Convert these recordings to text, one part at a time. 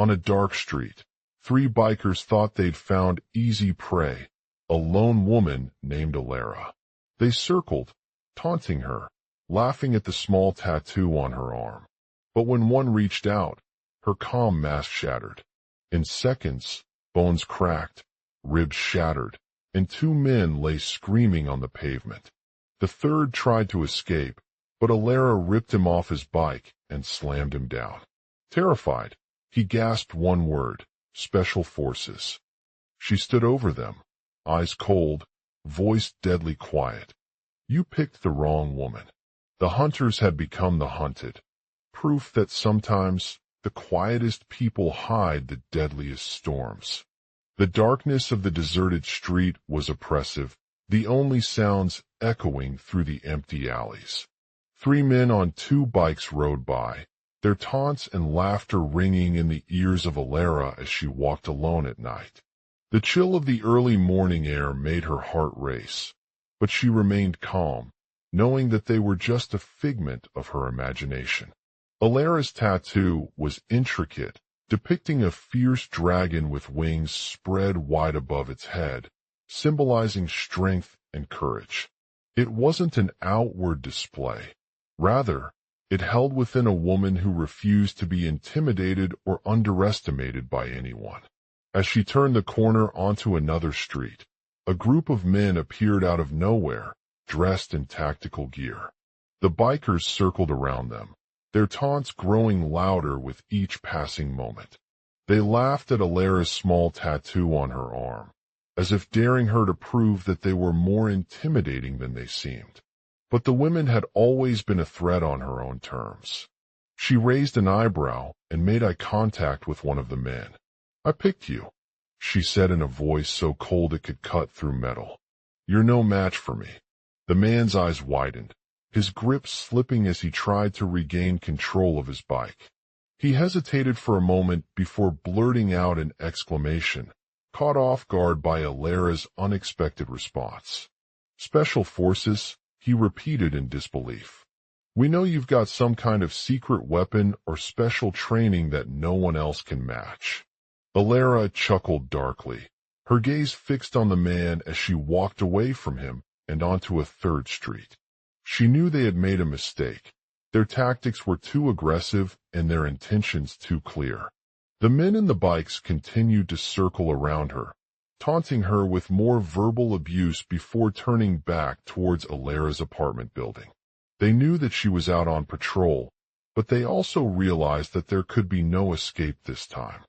On a dark street, three bikers thought they'd found easy prey, a lone woman named Alara. They circled, taunting her, laughing at the small tattoo on her arm. But when one reached out, her calm mask shattered. In seconds, bones cracked, ribs shattered, and two men lay screaming on the pavement. The third tried to escape, but Alara ripped him off his bike and slammed him down. Terrified, he gasped one word: Special Forces. She stood over them, eyes cold, voice deadly quiet. You picked the wrong woman. The hunters had become the hunted. Proof that sometimes the quietest people hide the deadliest storms. The darkness of the deserted street was oppressive, the only sounds echoing through the empty alleys. Three men on two bikes rode by, their taunts and laughter ringing in the ears of Alara as she walked alone at night. The chill of the early morning air made her heart race, but she remained calm, knowing that they were just a figment of her imagination. Alara's tattoo was intricate, depicting a fierce dragon with wings spread wide above its head, symbolizing strength and courage. It wasn't an outward display. Rather, it held within a woman who refused to be intimidated or underestimated by anyone. As she turned the corner onto another street, a group of men appeared out of nowhere, dressed in tactical gear. The bikers circled around them, their taunts growing louder with each passing moment. They laughed at Alara's small tattoo on her arm, as if daring her to prove that they were more intimidating than they seemed. But the women had always been a threat on her own terms. She raised an eyebrow and made eye contact with one of the men. I picked you, she said in a voice so cold it could cut through metal. You're no match for me. The man's eyes widened, his grip slipping as he tried to regain control of his bike. He hesitated for a moment before blurting out an exclamation, caught off guard by Alara's unexpected response. Special Forces, he repeated in disbelief. We know you've got some kind of secret weapon or special training that no one else can match. Alara chuckled darkly, her gaze fixed on the man as she walked away from him and onto a third street. She knew they had made a mistake. Their tactics were too aggressive and their intentions too clear. The men in the bikes continued to circle around her, taunting her with more verbal abuse before turning back towards Alara's apartment building. They knew that she was out on patrol, but they also realized that there could be no escape this time.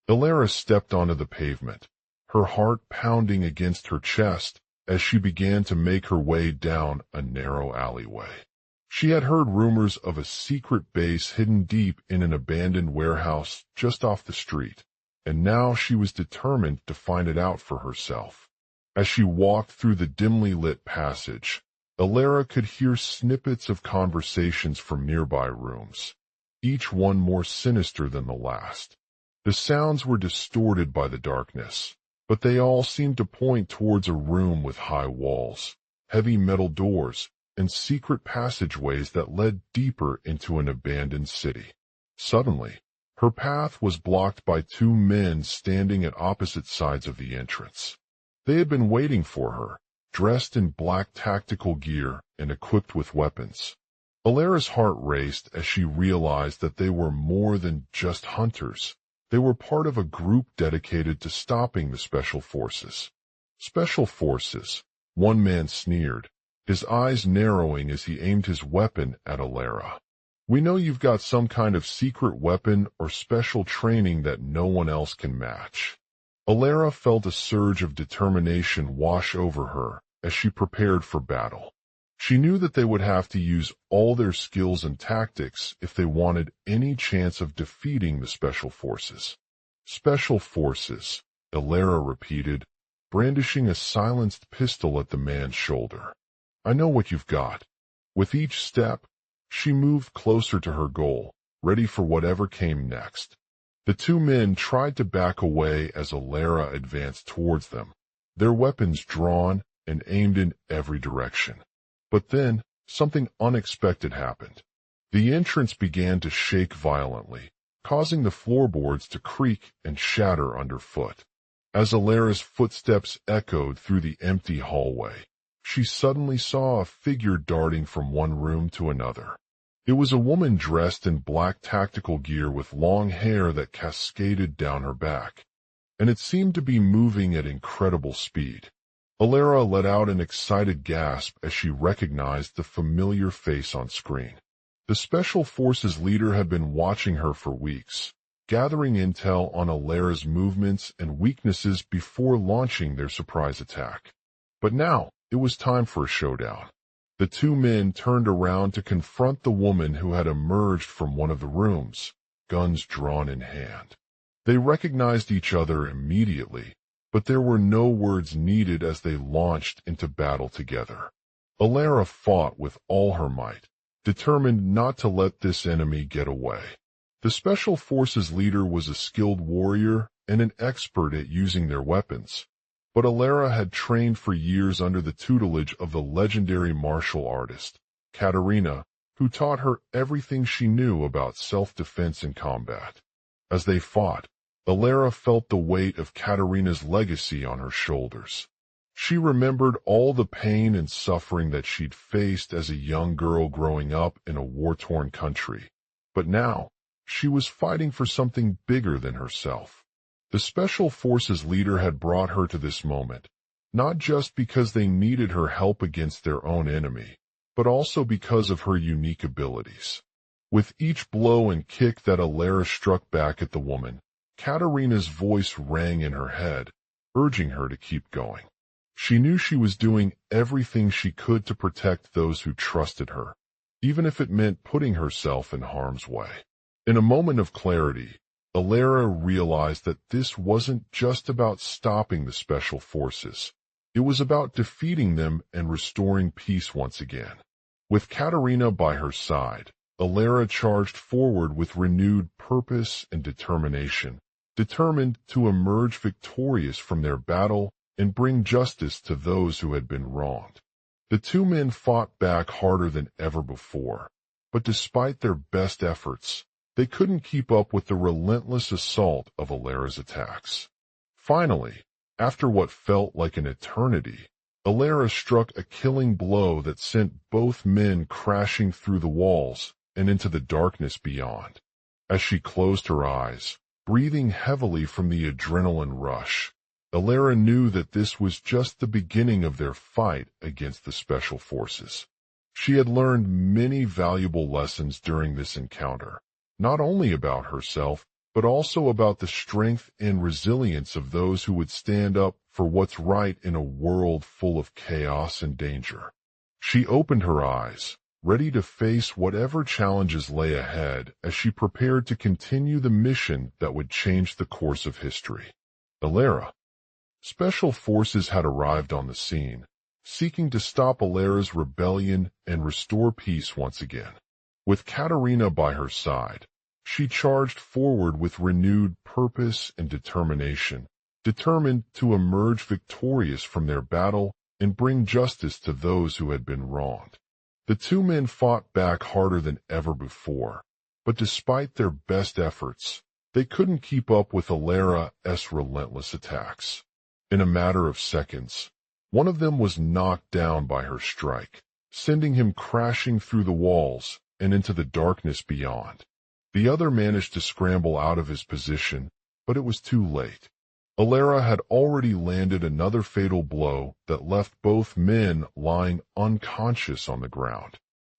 Alara stepped onto the pavement, her heart pounding against her chest as she began to make her way down a narrow alleyway. She had heard rumors of a secret base hidden deep in an abandoned warehouse just off the street, and now she was determined to find it out for herself. As she walked through the dimly lit passage, Alara could hear snippets of conversations from nearby rooms, each one more sinister than the last. The sounds were distorted by the darkness, but they all seemed to point towards a room with high walls, heavy metal doors, and secret passageways that led deeper into an abandoned city. Suddenly, her path was blocked by two men standing at opposite sides of the entrance. They had been waiting for her, dressed in black tactical gear and equipped with weapons. Alara's heart raced as she realized that they were more than just hunters. They were part of a group dedicated to stopping the Special Forces. Special Forces, one man sneered, his eyes narrowing as he aimed his weapon at Alara. We know you've got some kind of secret weapon or special training that no one else can match. Alara felt a surge of determination wash over her as she prepared for battle. She knew that they would have to use all their skills and tactics if they wanted any chance of defeating the Special Forces. Special Forces, Alara repeated, brandishing a silenced pistol at the man's shoulder. I know what you've got. With each step, she moved closer to her goal, ready for whatever came next. The two men tried to back away as Alara advanced towards them, their weapons drawn and aimed in every direction. But then, something unexpected happened. The entrance began to shake violently, causing the floorboards to creak and shatter underfoot. As Alera's footsteps echoed through the empty hallway, she suddenly saw a figure darting from one room to another. It was a woman dressed in black tactical gear with long hair that cascaded down her back, and it seemed to be moving at incredible speed. Alera let out an excited gasp as she recognized the familiar face on screen. The Special Forces leader had been watching her for weeks, gathering intel on Alera's movements and weaknesses before launching their surprise attack. But now, it was time for a showdown. The two men turned around to confront the woman who had emerged from one of the rooms, guns drawn in hand. They recognized each other immediately, but there were no words needed as they launched into battle together. Alera fought with all her might, determined not to let this enemy get away. The Special Forces leader was a skilled warrior and an expert at using their weapons, but Alera had trained for years under the tutelage of the legendary martial artist, Katarina, who taught her everything she knew about self-defense and combat. As they fought, Alera felt the weight of Katarina's legacy on her shoulders. She remembered all the pain and suffering that she'd faced as a young girl growing up in a war-torn country. But now, she was fighting for something bigger than herself. The Special Forces leader had brought her to this moment, not just because they needed her help against their own enemy, but also because of her unique abilities. With each blow and kick that Alera struck back at the woman, Katarina's voice rang in her head, urging her to keep going. She knew she was doing everything she could to protect those who trusted her, even if it meant putting herself in harm's way. In a moment of clarity, Alera realized that this wasn't just about stopping the Special Forces. It was about defeating them and restoring peace once again. With Katarina by her side, Alera charged forward with renewed purpose and determination, determined to emerge victorious from their battle and bring justice to those who had been wronged. The two men fought back harder than ever before, but despite their best efforts, they couldn't keep up with the relentless assault of Alera's attacks. Finally, after what felt like an eternity, Alera struck a killing blow that sent both men crashing through the walls and into the darkness beyond. As she closed her eyes, breathing heavily from the adrenaline rush, Alera knew that this was just the beginning of their fight against the Special Forces. She had learned many valuable lessons during this encounter, not only about herself, but also about the strength and resilience of those who would stand up for what's right in a world full of chaos and danger. She opened her eyes, ready to face whatever challenges lay ahead as she prepared to continue the mission that would change the course of history. Alera. Special Forces had arrived on the scene, seeking to stop Alera's rebellion and restore peace once again. With Katarina by her side, she charged forward with renewed purpose and determination, determined to emerge victorious from their battle and bring justice to those who had been wronged. The two men fought back harder than ever before, but despite their best efforts, they couldn't keep up with Alera's relentless attacks. In a matter of seconds, one of them was knocked down by her strike, sending him crashing through the walls and into the darkness beyond. The other managed to scramble out of his position, but it was too late. Alera had already landed another fatal blow that left both men lying unconscious on the ground.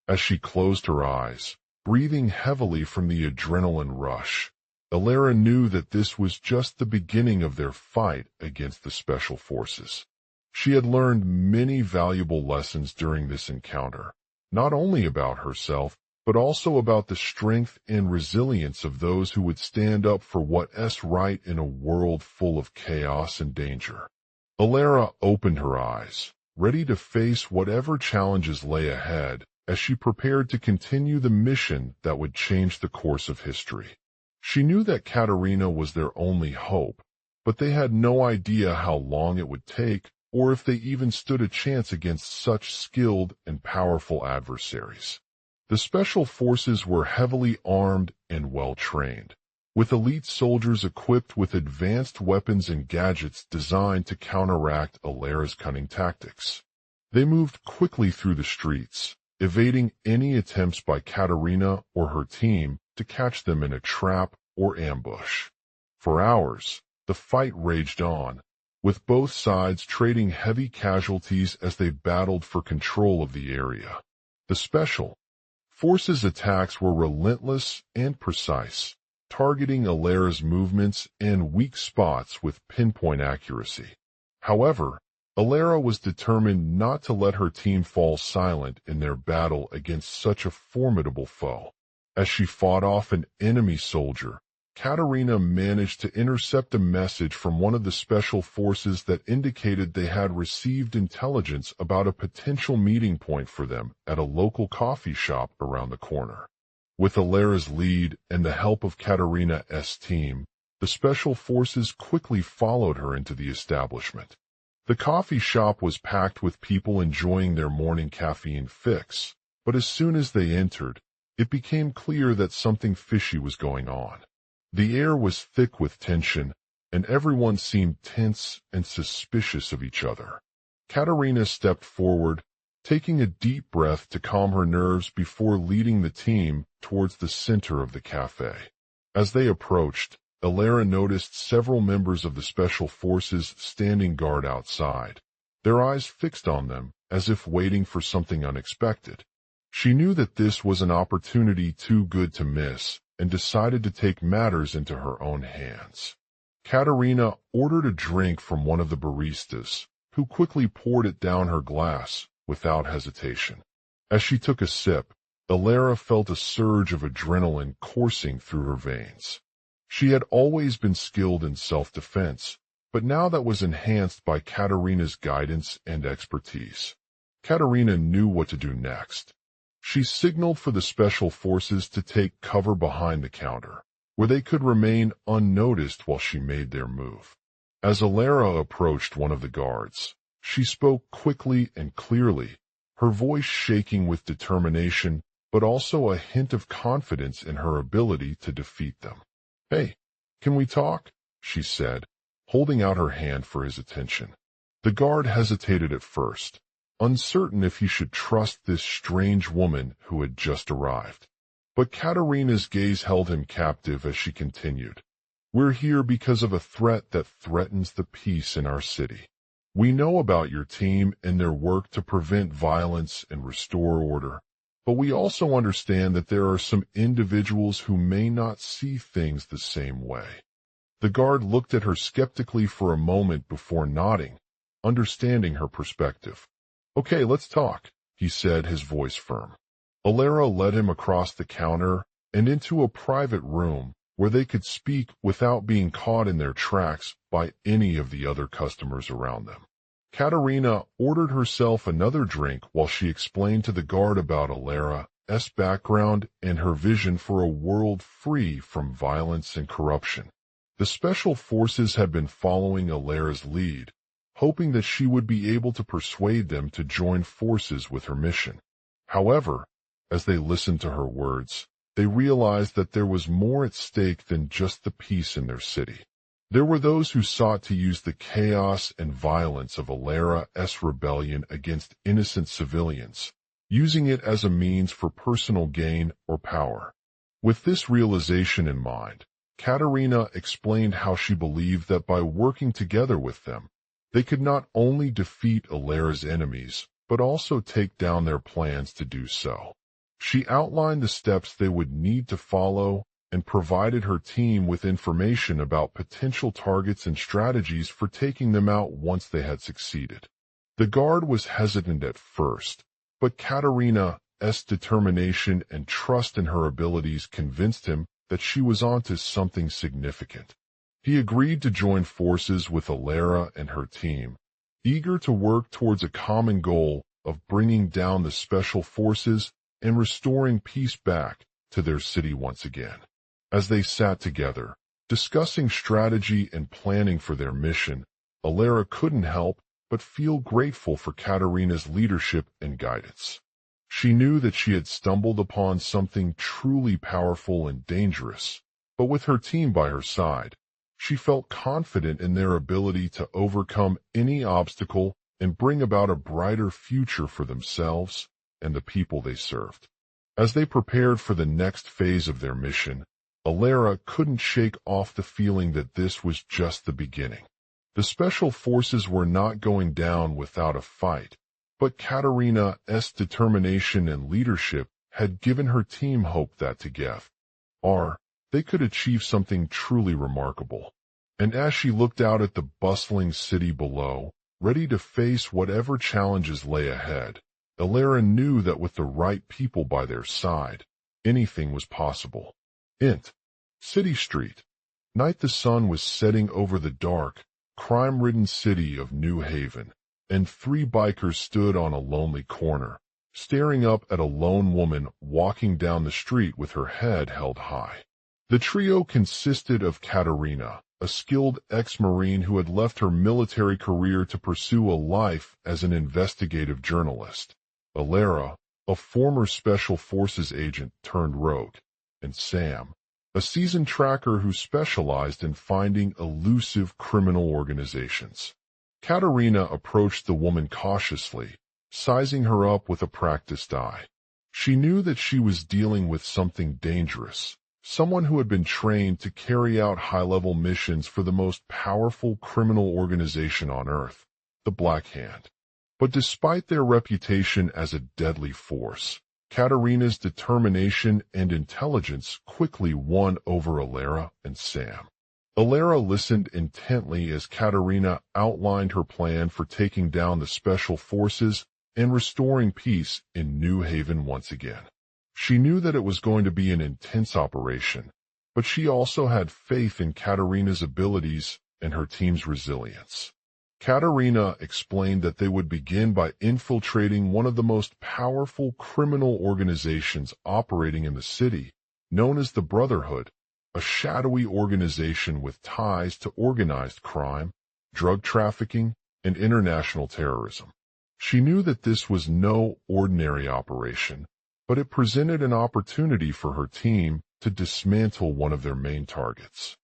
As she closed her eyes, breathing heavily from the adrenaline rush, Alera knew that this was just the beginning of their fight against the Special Forces. She had learned many valuable lessons during this encounter, not only about herself, but also about the strength and resilience of those who would stand up for what's right in a world full of chaos and danger. Alera opened her eyes, ready to face whatever challenges lay ahead as she prepared to continue the mission that would change the course of history. She knew that Katarina was their only hope, but they had no idea how long it would take or if they even stood a chance against such skilled and powerful adversaries. The Special Forces were heavily armed and well-trained, with elite soldiers equipped with advanced weapons and gadgets designed to counteract Alera's cunning tactics. They moved quickly through the streets, evading any attempts by Katerina or her team to catch them in a trap or ambush. For hours, the fight raged on, with both sides trading heavy casualties as they battled for control of the area. The Special Forces attacks were relentless and precise, targeting Alera's movements and weak spots with pinpoint accuracy. However, Alera was determined not to let her team fall silent in their battle against such a formidable foe. As she fought off an enemy soldier, Katerina managed to intercept a message from one of the special forces that indicated they had received intelligence about a potential meeting point for them at a local coffee shop around the corner. With Alera's lead and the help of Katerina's team, the special forces quickly followed her into the establishment. The coffee shop was packed with people enjoying their morning caffeine fix, but as soon as they entered, it became clear that something fishy was going on. The air was thick with tension, and everyone seemed tense and suspicious of each other. Katerina stepped forward, taking a deep breath to calm her nerves before leading the team towards the center of the cafe. As they approached, Alera noticed several members of the Special Forces standing guard outside, their eyes fixed on them as if waiting for something unexpected. She knew that this was an opportunity too good to miss and decided to take matters into her own hands. Katerina ordered a drink from one of the baristas, who quickly poured it down her glass without hesitation. As she took a sip, Alera felt a surge of adrenaline coursing through her veins. She had always been skilled in self-defense, but now that was enhanced by Katerina's guidance and expertise. Katerina knew what to do next. She signaled for the special forces to take cover behind the counter, where they could remain unnoticed while she made their move. As Alera approached one of the guards, she spoke quickly and clearly, her voice shaking with determination, but also a hint of confidence in her ability to defeat them. "Hey, can we talk?" she said, holding out her hand for his attention. The guard hesitated at first, uncertain if he should trust this strange woman who had just arrived. But Katerina's gaze held him captive as she continued. "We're here because of a threat that threatens the peace in our city. We know about your team and their work to prevent violence and restore order, but we also understand that there are some individuals who may not see things the same way." The guard looked at her skeptically for a moment before nodding, understanding her perspective. "Okay, let's talk," he said, his voice firm. Alera led him across the counter and into a private room where they could speak without being caught in their tracks by any of the other customers around them. Katerina ordered herself another drink while she explained to the guard about Alera's background and her vision for a world free from violence and corruption. The Special Forces had been following Alera's lead, hoping that she would be able to persuade them to join forces with her mission. However, as they listened to her words, they realized that there was more at stake than just the peace in their city. There were those who sought to use the chaos and violence of Alera's rebellion against innocent civilians, using it as a means for personal gain or power. With this realization in mind, Katerina explained how she believed that by working together with them, they could not only defeat Alera's enemies, but also take down their plans to do so. She outlined the steps they would need to follow and provided her team with information about potential targets and strategies for taking them out once they had succeeded. The guard was hesitant at first, but Katerina's determination and trust in her abilities convinced him that she was onto something significant. He agreed to join forces with Alera and her team, eager to work towards a common goal of bringing down the Special Forces and restoring peace back to their city once again. As they sat together, discussing strategy and planning for their mission, Alera couldn't help but feel grateful for Katerina's leadership and guidance. She knew that she had stumbled upon something truly powerful and dangerous, but with her team by her side, she felt confident in their ability to overcome any obstacle and bring about a brighter future for themselves and the people they served. As they prepared for the next phase of their mission, Alara couldn't shake off the feeling that this was just the beginning. The Special Forces were not going down without a fight, but Katarina's determination and leadership had given her team hope that together, they could achieve something truly remarkable. And as she looked out at the bustling city below, ready to face whatever challenges lay ahead, Alara knew that with the right people by their side, anything was possible. City Street. Night. The sun was setting over the dark, crime-ridden city of New Haven, and three bikers stood on a lonely corner, staring up at a lone woman walking down the street with her head held high. The trio consisted of Katarina, a skilled ex-Marine who had left her military career to pursue a life as an investigative journalist, Alara, a former Special Forces agent turned rogue, and Sam, a seasoned tracker who specialized in finding elusive criminal organizations. Katarina approached the woman cautiously, sizing her up with a practiced eye. She knew that she was dealing with something dangerous, someone who had been trained to carry out high-level missions for the most powerful criminal organization on Earth, the Black Hand. But despite their reputation as a deadly force, Katarina's determination and intelligence quickly won over Alara and Sam. Alara listened intently as Katarina outlined her plan for taking down the Special Forces and restoring peace in New Haven once again. She knew that it was going to be an intense operation, but she also had faith in Katarina's abilities and her team's resilience. Katarina explained that they would begin by infiltrating one of the most powerful criminal organizations operating in the city, known as the Brotherhood, a shadowy organization with ties to organized crime, drug trafficking, and international terrorism. She knew that this was no ordinary operation, but it presented an opportunity for her team to dismantle one of their main targets.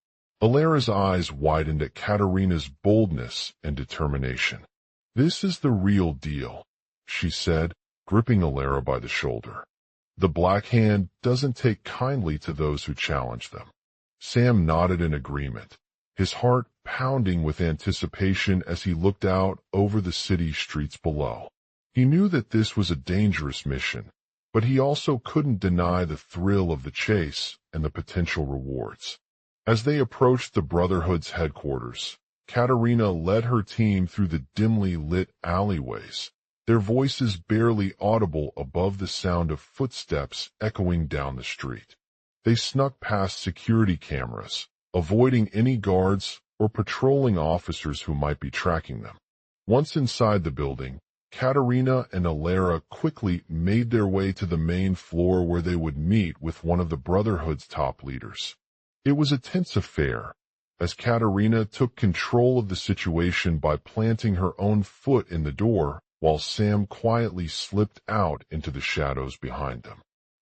Alara's eyes widened at Katarina's boldness and determination. "This is the real deal," she said, gripping Alara by the shoulder. "The Black Hand doesn't take kindly to those who challenge them." Sam nodded in agreement, his heart pounding with anticipation as he looked out over the city streets below. He knew that this was a dangerous mission, but he also couldn't deny the thrill of the chase and the potential rewards. As they approached the Brotherhood's headquarters, Katarina led her team through the dimly lit alleyways, their voices barely audible above the sound of footsteps echoing down the street. They snuck past security cameras, avoiding any guards or patrolling officers who might be tracking them. Once inside the building, Katarina and Alara quickly made their way to the main floor where they would meet with one of the Brotherhood's top leaders. It was a tense affair, as Katarina took control of the situation by planting her own foot in the door, while Sam quietly slipped out into the shadows behind them.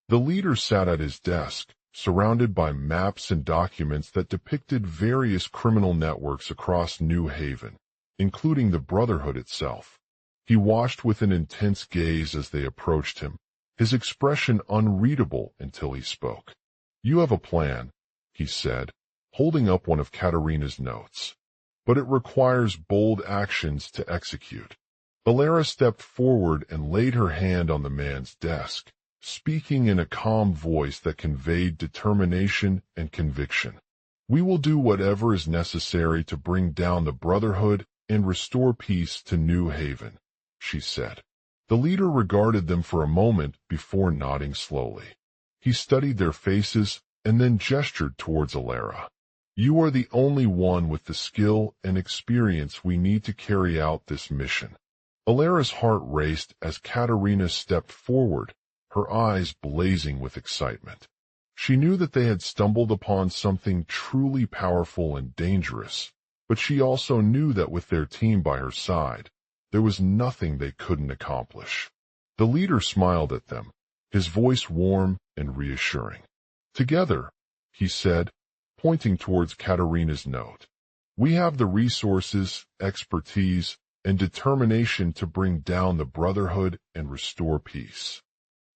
The leader sat at his desk, surrounded by maps and documents that depicted various criminal networks across New Haven, including the Brotherhood itself. He watched with an intense gaze as they approached him, his expression unreadable until he spoke. "You have a plan," he said, holding up one of Katarina's notes, "but it requires bold actions to execute." Alara stepped forward and laid her hand on the man's desk, speaking in a calm voice that conveyed determination and conviction. "We will do whatever is necessary to bring down the Brotherhood and restore peace to New Haven," she said. The leader regarded them for a moment before nodding slowly. He studied their faces and then gestured towards Alara. "You are the only one with the skill and experience we need to carry out this mission." Alara's heart raced as Katarina stepped forward, her eyes blazing with excitement. She knew that they had stumbled upon something truly powerful and dangerous, but she also knew that with their team by her side, there was nothing they couldn't accomplish. The leader smiled at them, his voice warm and reassuring. "Together," he said, pointing towards Katerina's note. "We have the resources, expertise, and determination to bring down the Brotherhood and restore peace."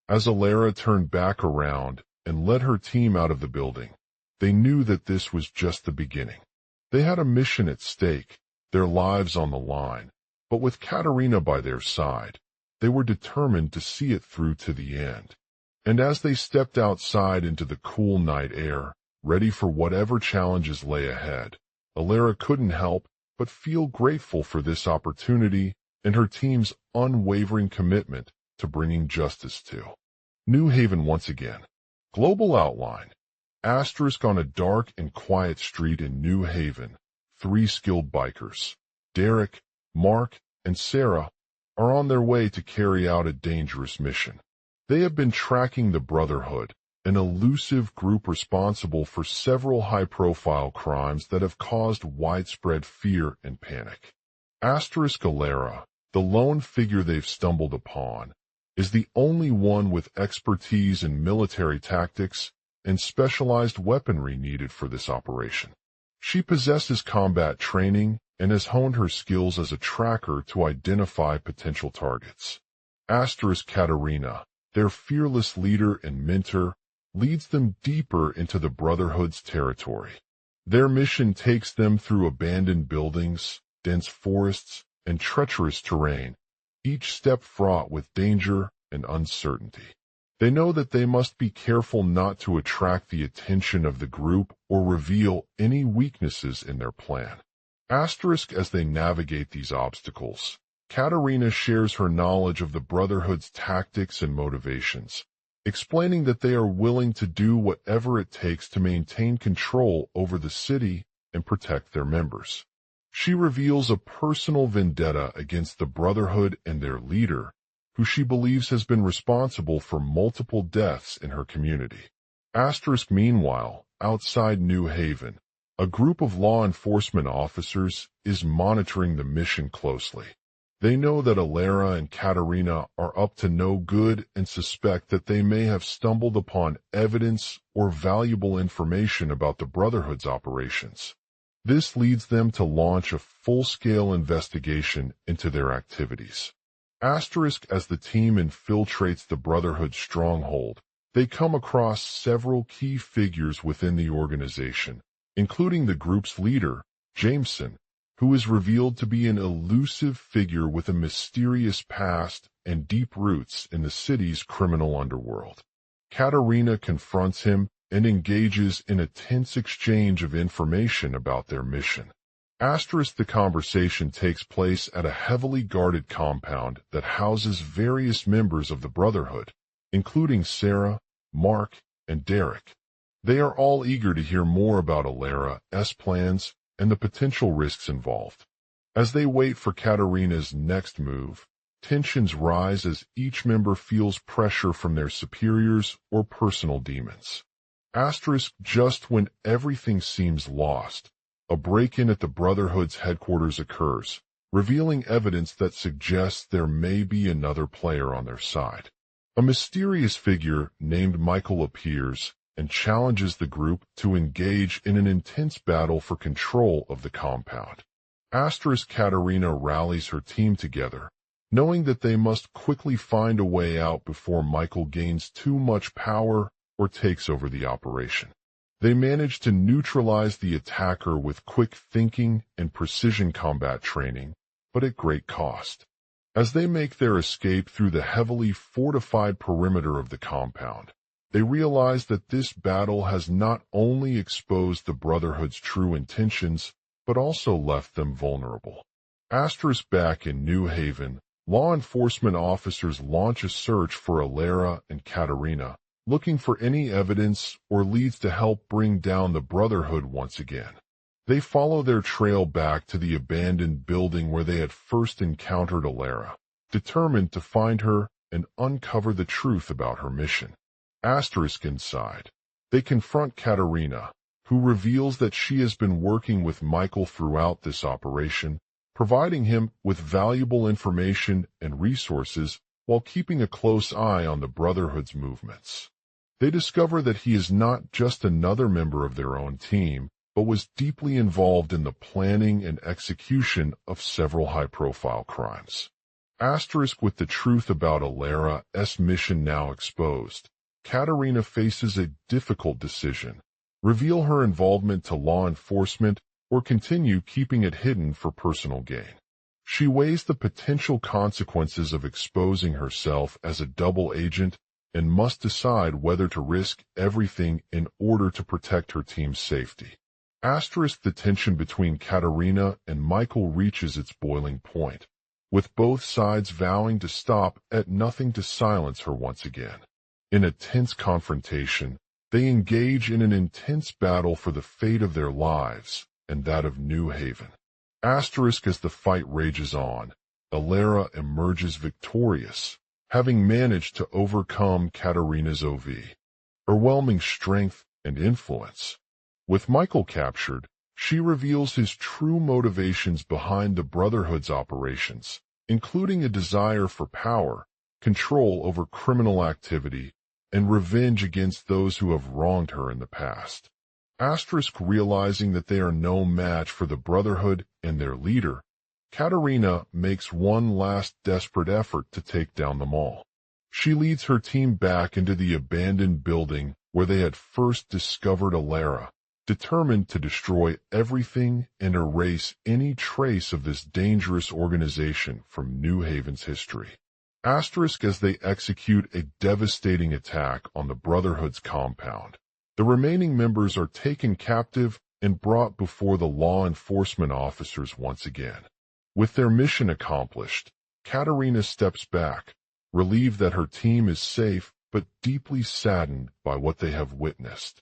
As Alara turned back around and led her team out of the building, they knew that this was just the beginning. They had a mission at stake, their lives on the line, but with Katerina by their side, they were determined to see it through to the end. And as they stepped outside into the cool night air, ready for whatever challenges lay ahead, Alara couldn't help but feel grateful for this opportunity and her team's unwavering commitment to bringing justice to New Haven once again. Global outline. Asterisk on a dark and quiet street in New Haven, 3 skilled bikers, Derek, Mark, and Sarah, are on their way to carry out a dangerous mission. They have been tracking the Brotherhood, an elusive group responsible for several high-profile crimes that have caused widespread fear and panic. Asterisk Alara, the lone figure they've stumbled upon, is the only one with expertise in military tactics and specialized weaponry needed for this operation. She possesses combat training and has honed her skills as a tracker to identify potential targets. Asterisk Katerina, their fearless leader and mentor, leads them deeper into the Brotherhood's territory. Their mission takes them through abandoned buildings, dense forests, and treacherous terrain, each step fraught with danger and uncertainty. They know that they must be careful not to attract the attention of the group or reveal any weaknesses in their plan. Asterisk as they navigate these obstacles, Katerina shares her knowledge of the Brotherhood's tactics and motivations, explaining that they are willing to do whatever it takes to maintain control over the city and protect their members. She reveals a personal vendetta against the Brotherhood and their leader, who she believes has been responsible for multiple deaths in her community. Asterisk meanwhile, outside New Haven, a group of law enforcement officers is monitoring the mission closely. They know that Alara and Katerina are up to no good and suspect that they may have stumbled upon evidence or valuable information about the Brotherhood's operations. This leads them to launch a full-scale investigation into their activities. Asterisk as the team infiltrates the Brotherhood's stronghold, they come across several key figures within the organization, including the group's leader, Jameson, who is revealed to be an elusive figure with a mysterious past and deep roots in the city's criminal underworld. Katerina confronts him and engages in a tense exchange of information about their mission. Asterisk the conversation takes place at a heavily guarded compound that houses various members of the Brotherhood, including Sarah, Mark, and Derek. They are all eager to hear more about Alara's plans and the potential risks involved. As they wait for Katerina's next move, tensions rise as each member feels pressure from their superiors or personal demons. Asterisk just when everything seems lost, a break-in at the Brotherhood's headquarters occurs, revealing evidence that suggests there may be another player on their side. A mysterious figure named Michael appears and challenges the group to engage in an intense battle for control of the compound. Asterisk Katerina rallies her team together, knowing that they must quickly find a way out before Michael gains too much power or takes over the operation. They manage to neutralize the attacker with quick thinking and precision combat training, but at great cost. As they make their escape through the heavily fortified perimeter of the compound, they realize that this battle has not only exposed the Brotherhood's true intentions, but also left them vulnerable. Asterisk back in New Haven, law enforcement officers launch a search for Alara and Katerina, looking for any evidence or leads to help bring down the Brotherhood once again. They follow their trail back to the abandoned building where they had first encountered Alara, determined to find her and uncover the truth about her mission. Asterisk inside, they confront Katerina, who reveals that she has been working with Michael throughout this operation, providing him with valuable information and resources while keeping a close eye on the Brotherhood's movements. They discover that he is not just another member of their own team, but was deeply involved in the planning and execution of several high-profile crimes. Asterisk with the truth about Alera's mission now exposed, Katerina faces a difficult decision: reveal her involvement to law enforcement or continue keeping it hidden for personal gain. She weighs the potential consequences of exposing herself as a double agent and must decide whether to risk everything in order to protect her team's safety. Asterisk the tension between Katerina and Michael reaches its boiling point, with both sides vowing to stop at nothing to silence her once again. In a tense confrontation, they engage in an intense battle for the fate of their lives and that of New Haven. Asterisk as the fight rages on, Alera emerges victorious, having managed to overcome Katerina's overwhelming strength and influence. With Michael captured, she reveals his true motivations behind the Brotherhood's operations, including a desire for power, control over criminal activity, and revenge against those who have wronged her in the past. Asterisk realizing that they are no match for the Brotherhood and their leader, Katerina makes one last desperate effort to take down them all. She leads her team back into the abandoned building where they had first discovered Alera, determined to destroy everything and erase any trace of this dangerous organization from New Haven's history. Asterisk as they execute a devastating attack on the Brotherhood's compound. The remaining members are taken captive and brought before the law enforcement officers once again. With their mission accomplished, Katerina steps back, relieved that her team is safe but deeply saddened by what they have witnessed.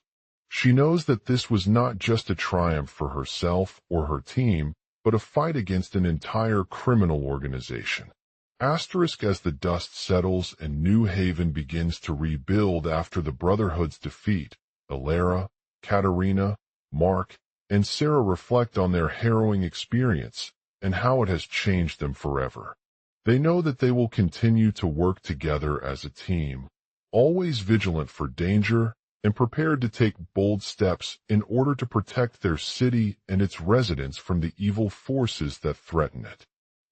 She knows that this was not just a triumph for herself or her team, but a fight against an entire criminal organization. Asterisk as the dust settles and New Haven begins to rebuild after the Brotherhood's defeat, Alera, Katerina, Mark, and Sarah reflect on their harrowing experience and how it has changed them forever. They know that they will continue to work together as a team, always vigilant for danger and prepared to take bold steps in order to protect their city and its residents from the evil forces that threaten it.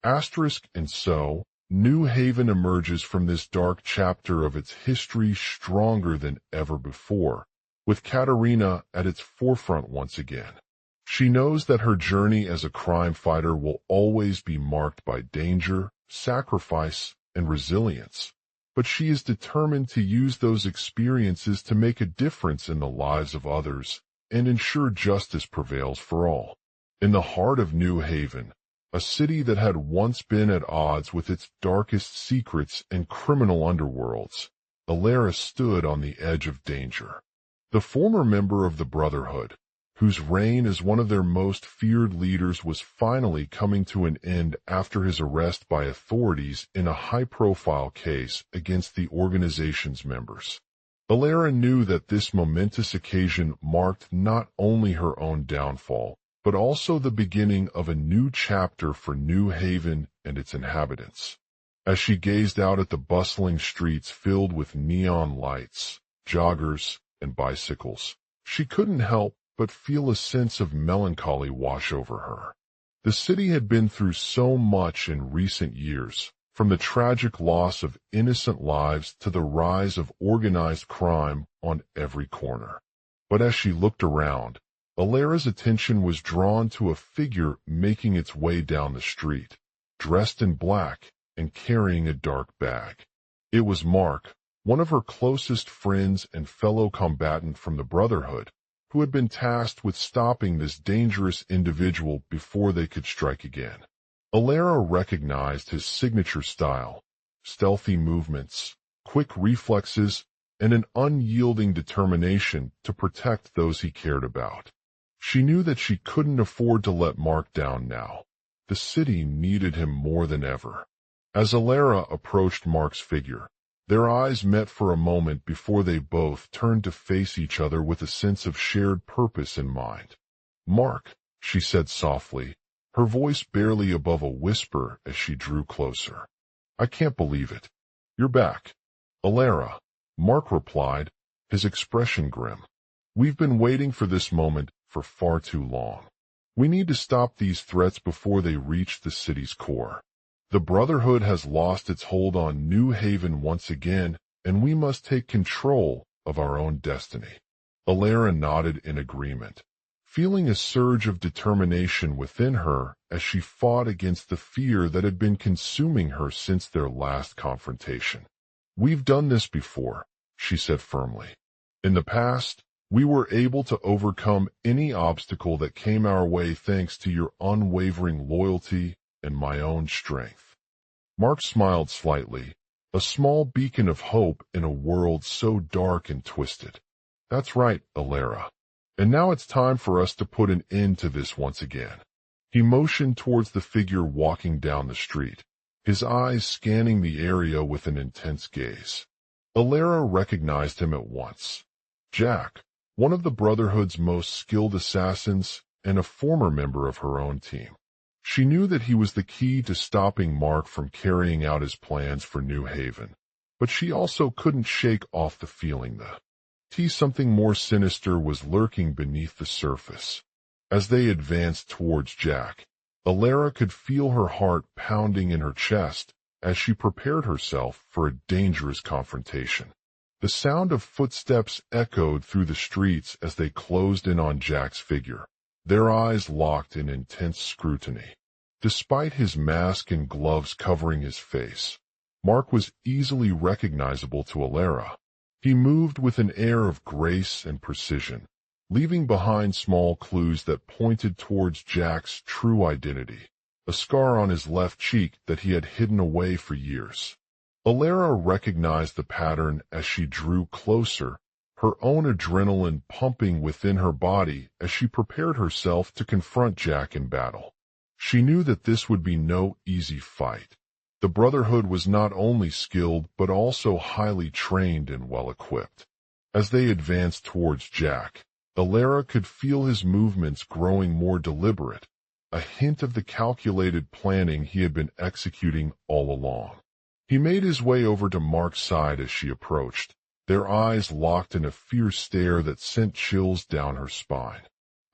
Asterisk and so, New Haven emerges from this dark chapter of its history stronger than ever before, with Katerina at its forefront once again. She knows that her journey as a crime fighter will always be marked by danger, sacrifice, and resilience, but she is determined to use those experiences to make a difference in the lives of others and ensure justice prevails for all. In the heart of New Haven, a city that had once been at odds with its darkest secrets and criminal underworlds, Alera stood on the edge of danger. The former member of the Brotherhood, whose reign as one of their most feared leaders was finally coming to an end after his arrest by authorities in a high-profile case against the organization's members. Alera knew that this momentous occasion marked not only her own downfall, but also the beginning of a new chapter for New Haven and its inhabitants. As she gazed out at the bustling streets filled with neon lights, joggers, and bicycles, she couldn't help but feel a sense of melancholy wash over her. The city had been through so much in recent years, from the tragic loss of innocent lives to the rise of organized crime on every corner. But as she looked around, Alera's attention was drawn to a figure making its way down the street, dressed in black and carrying a dark bag. It was Mark, one of her closest friends and fellow combatant from the Brotherhood, who had been tasked with stopping this dangerous individual before they could strike again. Alera recognized his signature style, stealthy movements, quick reflexes, and an unyielding determination to protect those he cared about. She knew that she couldn't afford to let Mark down now. The city needed him more than ever. As Alera approached Mark's figure, their eyes met for a moment before they both turned to face each other with a sense of shared purpose in mind. "Mark," she said softly, her voice barely above a whisper as she drew closer. "I can't believe it. You're back." "Alera," Mark replied, his expression grim. "We've been waiting for this moment for far too long. We need to stop these threats before they reach the city's core. The Brotherhood has lost its hold on New Haven once again, and we must take control of our own destiny." Alara nodded in agreement, feeling a surge of determination within her as she fought against the fear that had been consuming her since their last confrontation. "We've done this before," she said firmly. "In the past, we were able to overcome any obstacle that came our way thanks to your unwavering loyalty and my own strength." Mark smiled slightly, a small beacon of hope in a world so dark and twisted. "That's right, Alara. And now it's time for us to put an end to this once again." He motioned towards the figure walking down the street, his eyes scanning the area with an intense gaze. Alara recognized him at once. Jack, one of the Brotherhood's most skilled assassins and a former member of her own team. She knew that he was the key to stopping Mark from carrying out his plans for New Haven, but she also couldn't shake off the feeling that something more sinister was lurking beneath the surface. As they advanced towards Jack, Alara could feel her heart pounding in her chest as she prepared herself for a dangerous confrontation. The sound of footsteps echoed through the streets as they closed in on Jack's figure, their eyes locked in intense scrutiny. Despite his mask and gloves covering his face, Mark was easily recognizable to Alara. He moved with an air of grace and precision, leaving behind small clues that pointed towards Jack's true identity, a scar on his left cheek that he had hidden away for years. Alara recognized the pattern as she drew closer, her own adrenaline pumping within her body as she prepared herself to confront Jack in battle. She knew that this would be no easy fight. The Brotherhood was not only skilled but also highly trained and well-equipped. As they advanced towards Jack, Alara could feel his movements growing more deliberate, a hint of the calculated planning he had been executing all along. He made his way over to Mark's side as she approached, their eyes locked in a fierce stare that sent chills down her spine.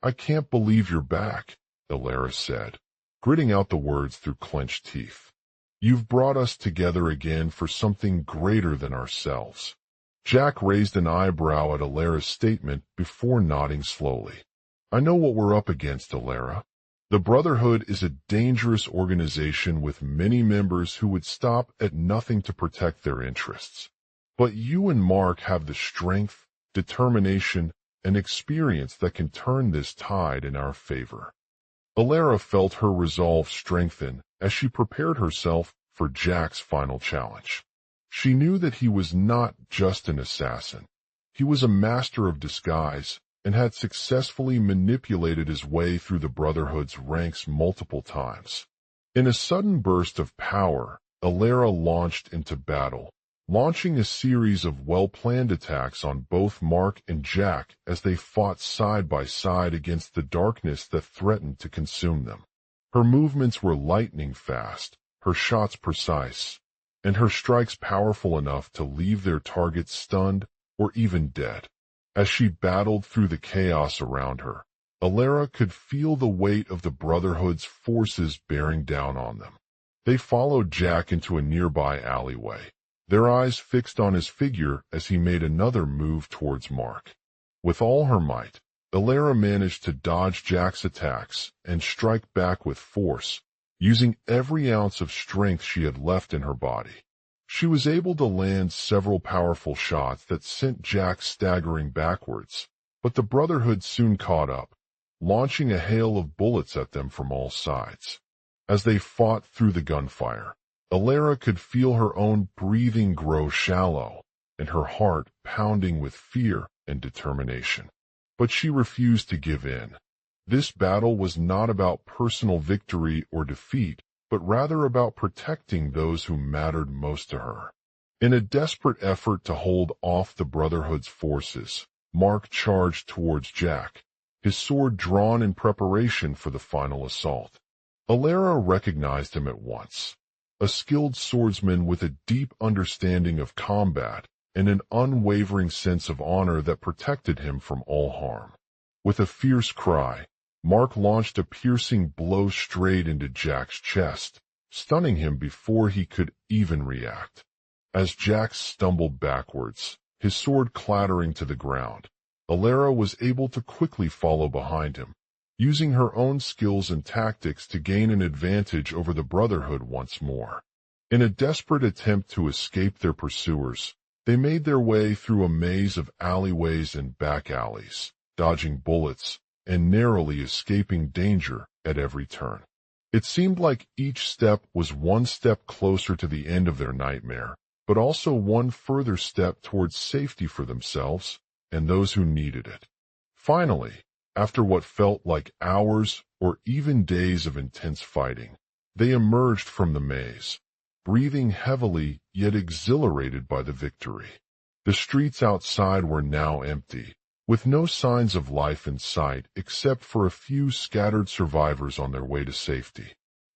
"I can't believe you're back," Alara said, gritting out the words through clenched teeth. "You've brought us together again for something greater than ourselves." Jack raised an eyebrow at Alara's statement before nodding slowly. "I know what we're up against, Alara. The Brotherhood is a dangerous organization with many members who would stop at nothing to protect their interests. But you and Mark have the strength, determination, and experience that can turn this tide in our favor." Alara felt her resolve strengthen as she prepared herself for Jack's final challenge. She knew that he was not just an assassin. He was a master of disguise and had successfully manipulated his way through the Brotherhood's ranks multiple times. In a sudden burst of power, Alara launched into battle, launching a series of well-planned attacks on both Mark and Jack as they fought side by side against the darkness that threatened to consume them. Her movements were lightning fast, her shots precise, and her strikes powerful enough to leave their targets stunned or even dead. As she battled through the chaos around her, Alara could feel the weight of the Brotherhood's forces bearing down on them. They followed Jack into a nearby alleyway, their eyes fixed on his figure as he made another move towards Mark. With all her might, Alara managed to dodge Jack's attacks and strike back with force, using every ounce of strength she had left in her body. She was able to land several powerful shots that sent Jack staggering backwards, but the Brotherhood soon caught up, launching a hail of bullets at them from all sides. As they fought through the gunfire, Alara could feel her own breathing grow shallow and her heart pounding with fear and determination. But she refused to give in. This battle was not about personal victory or defeat, but rather about protecting those who mattered most to her. In a desperate effort to hold off the Brotherhood's forces, Mark charged towards Jack, his sword drawn in preparation for the final assault. Alara recognized him at once. A skilled swordsman with a deep understanding of combat and an unwavering sense of honor that protected him from all harm. With a fierce cry, Mark launched a piercing blow straight into Jack's chest, stunning him before he could even react. As Jack stumbled backwards, his sword clattering to the ground, Alara was able to quickly follow behind him, using her own skills and tactics to gain an advantage over the Brotherhood once more. In a desperate attempt to escape their pursuers, they made their way through a maze of alleyways and back alleys, dodging bullets and narrowly escaping danger at every turn. It seemed like each step was one step closer to the end of their nightmare, but also one further step towards safety for themselves and those who needed it. Finally, after what felt like hours or even days of intense fighting, they emerged from the maze, breathing heavily yet exhilarated by the victory. The streets outside were now empty, with no signs of life in sight except for a few scattered survivors on their way to safety.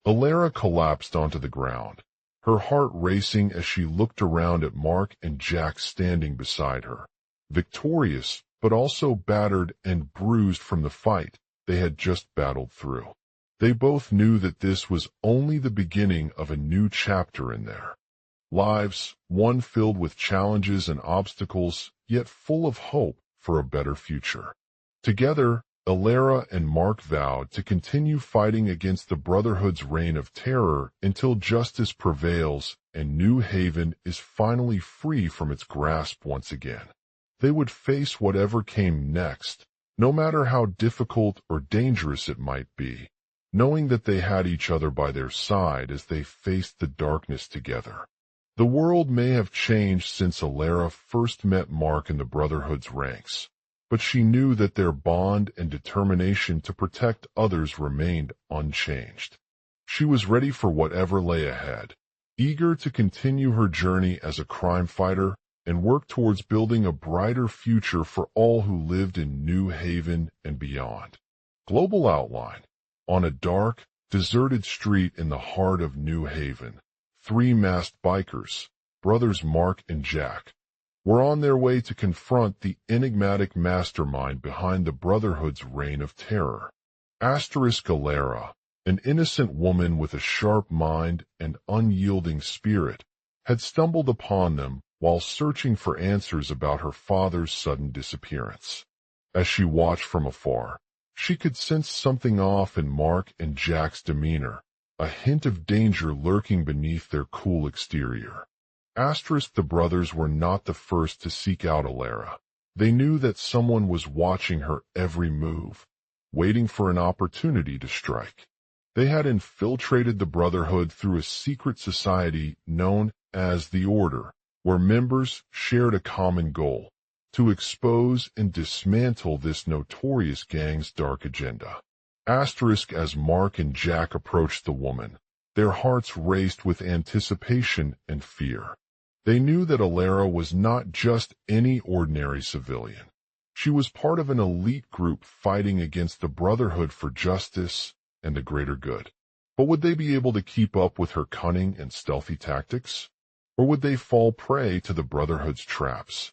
Alara collapsed onto the ground, her heart racing as she looked around at Mark and Jack standing beside her, victorious but also battered and bruised from the fight they had just battled through. They both knew that this was only the beginning of a new chapter in their lives, one filled with challenges and obstacles, yet full of hope for a better future. Together, Alara and Mark vowed to continue fighting against the Brotherhood's reign of terror until justice prevails and New Haven is finally free from its grasp once again. They would face whatever came next, no matter how difficult or dangerous it might be, knowing that they had each other by their side as they faced the darkness together. The world may have changed since Alara first met Mark in the Brotherhood's ranks, but she knew that their bond and determination to protect others remained unchanged. She was ready for whatever lay ahead, eager to continue her journey as a crime fighter and work towards building a brighter future for all who lived in New Haven and beyond. Global outline. On a dark, deserted street in the heart of New Haven, three masked bikers, brothers Mark and Jack, were on their way to confront the enigmatic mastermind behind the Brotherhood's reign of terror. Alara, an innocent woman with a sharp mind and unyielding spirit, had stumbled upon them while searching for answers about her father's sudden disappearance. As she watched from afar, she could sense something off in Mark and Jack's demeanor, a hint of danger lurking beneath their cool exterior. The brothers were not the first to seek out Alara. They knew that someone was watching her every move, waiting for an opportunity to strike. They had infiltrated the Brotherhood through a secret society known as the Order, where members shared a common goal: to expose and dismantle this notorious gang's dark agenda. As Mark and Jack approached the woman, their hearts raced with anticipation and fear. They knew that Alara was not just any ordinary civilian. She was part of an elite group fighting against the Brotherhood for justice and the greater good. But would they be able to keep up with her cunning and stealthy tactics? Or would they fall prey to the Brotherhood's traps?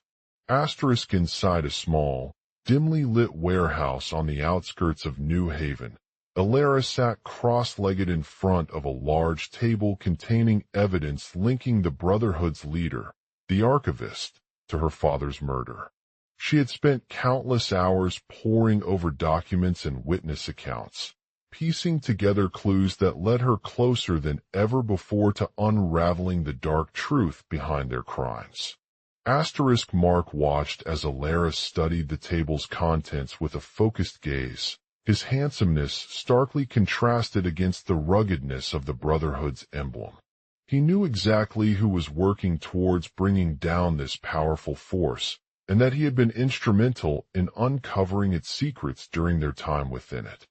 Inside a small, dimly lit warehouse on the outskirts of New Haven, Alara sat cross-legged in front of a large table containing evidence linking the Brotherhood's leader, the Archivist, to her father's murder. She had spent countless hours poring over documents and witness accounts, piecing together clues that led her closer than ever before to unraveling the dark truth behind their crimes. Mark watched as Alara studied the table's contents with a focused gaze, his handsomeness starkly contrasted against the ruggedness of the Brotherhood's emblem. He knew exactly who was working towards bringing down this powerful force, and that he had been instrumental in uncovering its secrets during their time within it.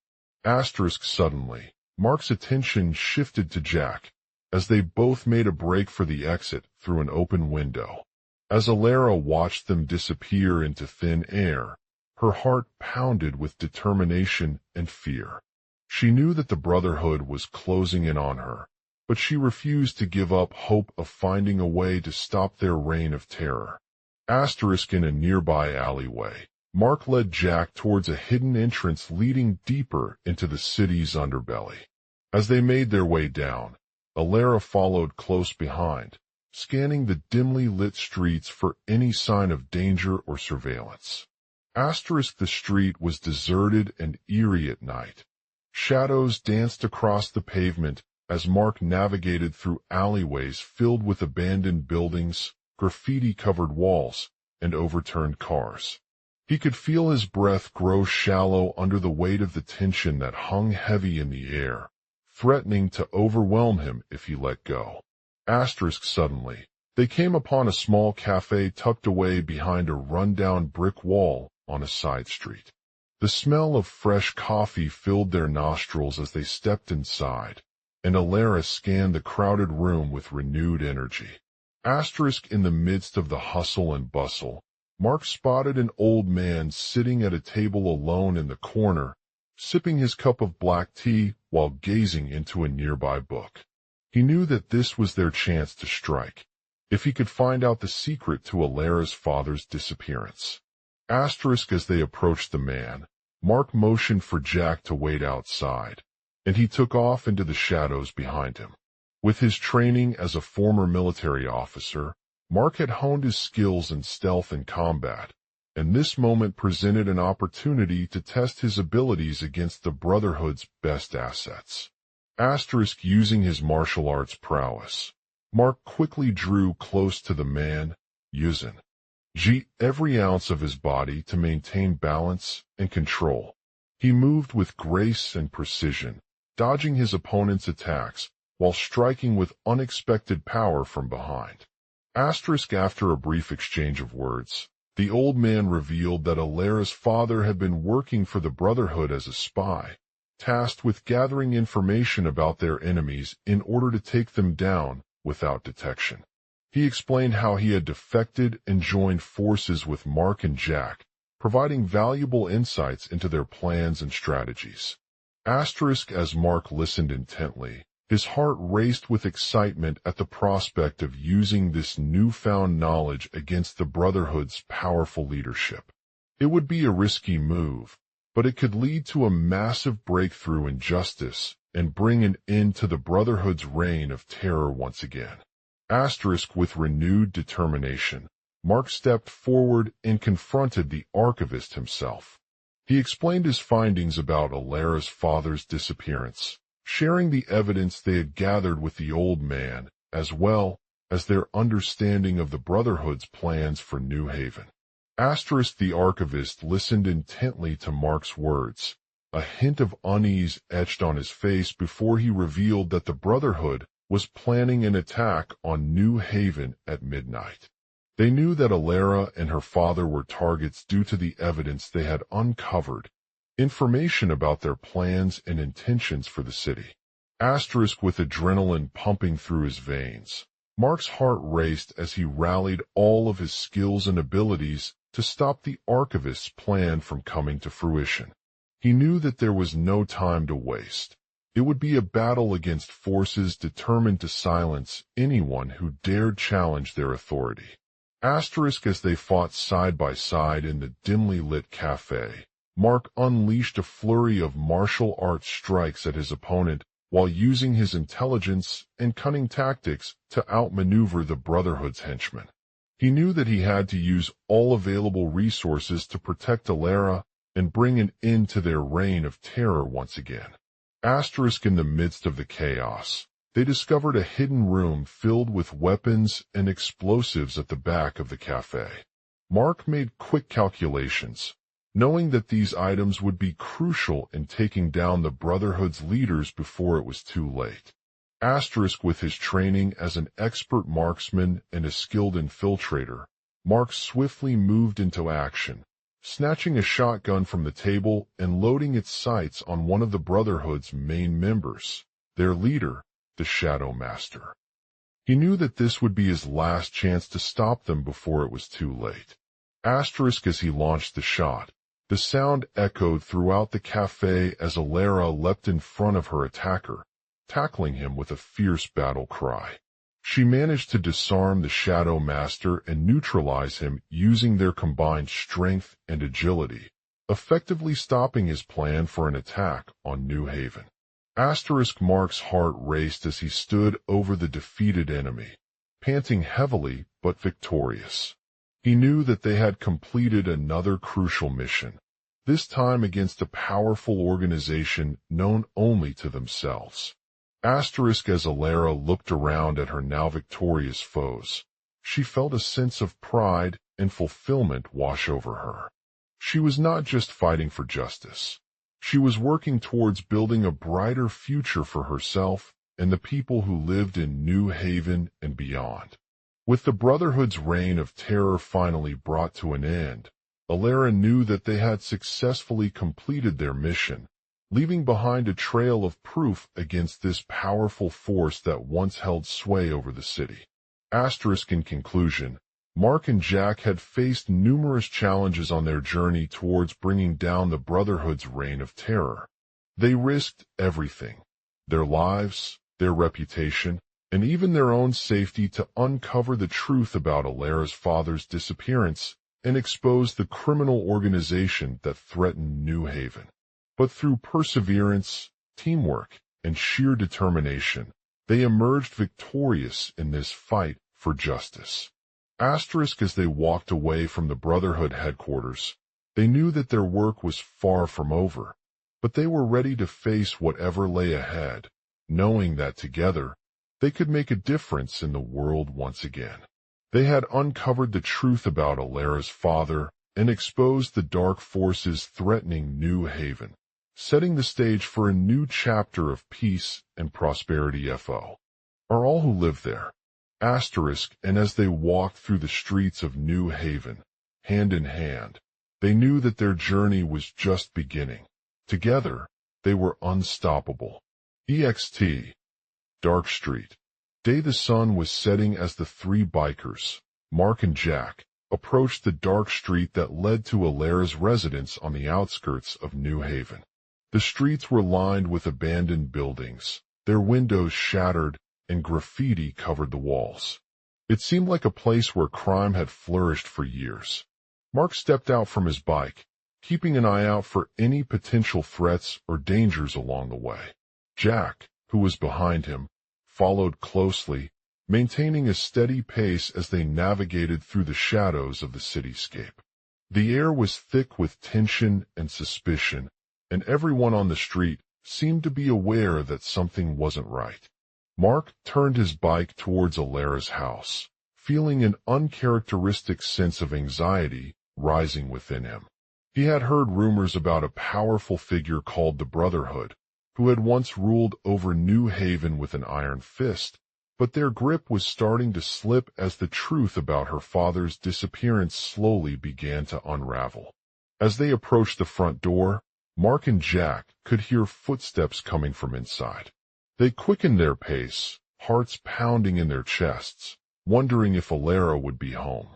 Suddenly, Mark's attention shifted to Jack, as they both made a break for the exit through an open window. As Alara watched them disappear into thin air, her heart pounded with determination and fear. She knew that the Brotherhood was closing in on her, but she refused to give up hope of finding a way to stop their reign of terror. Asterisk in a nearby alleyway, Mark led Jack towards a hidden entrance leading deeper into the city's underbelly. As they made their way down, Alara followed close behind, scanning the dimly lit streets for any sign of danger or surveillance. Asterisk the street was deserted and eerie at night. Shadows danced across the pavement as Mark navigated through alleyways filled with abandoned buildings, graffiti-covered walls, and overturned cars. He could feel his breath grow shallow under the weight of the tension that hung heavy in the air, threatening to overwhelm him if he let go. Asterisk suddenly, they came upon a small cafe tucked away behind a rundown brick wall on a side street. The smell of fresh coffee filled their nostrils as they stepped inside, and Alara scanned the crowded room with renewed energy. Asterisk in the midst of the hustle and bustle, Mark spotted an old man sitting at a table alone in the corner, sipping his cup of black tea while gazing into a nearby book. He knew that this was their chance to strike, if he could find out the secret to Alara's father's disappearance. Asterisk as they approached the man, Mark motioned for Jack to wait outside, and he took off into the shadows behind him. With his training as a former military officer, Mark had honed his skills in stealth and combat, and this moment presented an opportunity to test his abilities against the Brotherhood's best assets. Asterisk using his martial arts prowess, Mark quickly drew close to the man, using every ounce of his body to maintain balance and control. He moved with grace and precision, dodging his opponent's attacks while striking with unexpected power from behind. Asterisk after a brief exchange of words, the old man revealed that Alara's father had been working for the Brotherhood as a spy, tasked with gathering information about their enemies in order to take them down without detection. He explained how he had defected and joined forces with Mark and Jack, providing valuable insights into their plans and strategies. Asterisk as Mark listened intently, his heart raced with excitement at the prospect of using this newfound knowledge against the Brotherhood's powerful leadership. It would be a risky move, but it could lead to a massive breakthrough in justice and bring an end to the Brotherhood's reign of terror once again. Asterisk with renewed determination, Mark stepped forward and confronted the archivist himself. He explained his findings about Alara's father's disappearance, sharing the evidence they had gathered with the old man, as well as their understanding of the Brotherhood's plans for New Haven. Asterisk the archivist listened intently to Mark's words, a hint of unease etched on his face before he revealed that the Brotherhood was planning an attack on New Haven at midnight. They knew that Alara and her father were targets due to the evidence they had uncovered, information about their plans and intentions for the city. Asterisk with adrenaline pumping through his veins, Mark's heart raced as he rallied all of his skills and abilities to stop the archivist's plan from coming to fruition. He knew that there was no time to waste. It would be a battle against forces determined to silence anyone who dared challenge their authority. Asterisk as they fought side by side in the dimly lit cafe, Mark unleashed a flurry of martial arts strikes at his opponent while using his intelligence and cunning tactics to outmaneuver the Brotherhood's henchmen. He knew that he had to use all available resources to protect Alara and bring an end to their reign of terror once again. Asterisk in the midst of the chaos, they discovered a hidden room filled with weapons and explosives at the back of the cafe. Mark made quick calculations, knowing that these items would be crucial in taking down the Brotherhood's leaders before it was too late. Asterisk with his training as an expert marksman and a skilled infiltrator, Mark swiftly moved into action, snatching a shotgun from the table and loading its sights on one of the Brotherhood's main members, their leader, the Shadow Master. He knew that this would be his last chance to stop them before it was too late. Asterisk as he launched the shot, the sound echoed throughout the cafe as Alara leapt in front of her attacker, tackling him with a fierce battle cry. She managed to disarm the Shadow Master and neutralize him using their combined strength and agility, effectively stopping his plan for an attack on New Haven. Mark's heart raced as he stood over the defeated enemy, panting heavily but victorious. He knew that they had completed another crucial mission, this time against a powerful organization known only to themselves. As Alera looked around at her now victorious foes, she felt a sense of pride and fulfillment wash over her. She was not just fighting for justice. She was working towards building a brighter future for herself and the people who lived in New Haven and beyond. With the Brotherhood's reign of terror finally brought to an end, Alera knew that they had successfully completed their mission, leaving behind a trail of proof against this powerful force that once held sway over the city. In conclusion, Mark and Jack had faced numerous challenges on their journey towards bringing down the Brotherhood's reign of terror. They risked everything, their lives, their reputation, and even their own safety to uncover the truth about Alera's father's disappearance and expose the criminal organization that threatened New Haven. But through perseverance, teamwork, and sheer determination, they emerged victorious in this fight for justice. As they walked away from the Brotherhood headquarters, they knew that their work was far from over, but they were ready to face whatever lay ahead, knowing that together, they could make a difference in the world once again. They had uncovered the truth about Alera's father and exposed the dark forces threatening New Haven, setting the stage for a new chapter of peace and prosperity. Are all who live there. And as they walked through the streets of New Haven, hand in hand, they knew that their journey was just beginning. Together, they were unstoppable. Dark Street. The sun was setting as the three bikers, Mark and Jack, approached the dark street that led to Alera's residence on the outskirts of New Haven. The streets were lined with abandoned buildings, their windows shattered, and graffiti covered the walls. It seemed like a place where crime had flourished for years. Mark stepped out from his bike, keeping an eye out for any potential threats or dangers along the way. Jack, who was behind him, followed closely, maintaining a steady pace as they navigated through the shadows of the cityscape. The air was thick with tension and suspicion, and everyone on the street seemed to be aware that something wasn't right. Mark turned his bike towards Alera's house, feeling an uncharacteristic sense of anxiety rising within him. He had heard rumors about a powerful figure called the Brotherhood, who had once ruled over New Haven with an iron fist, but their grip was starting to slip as the truth about her father's disappearance slowly began to unravel. As they approached the front door, Mark and Jack could hear footsteps coming from inside. They quickened their pace, hearts pounding in their chests, wondering if Alera would be home.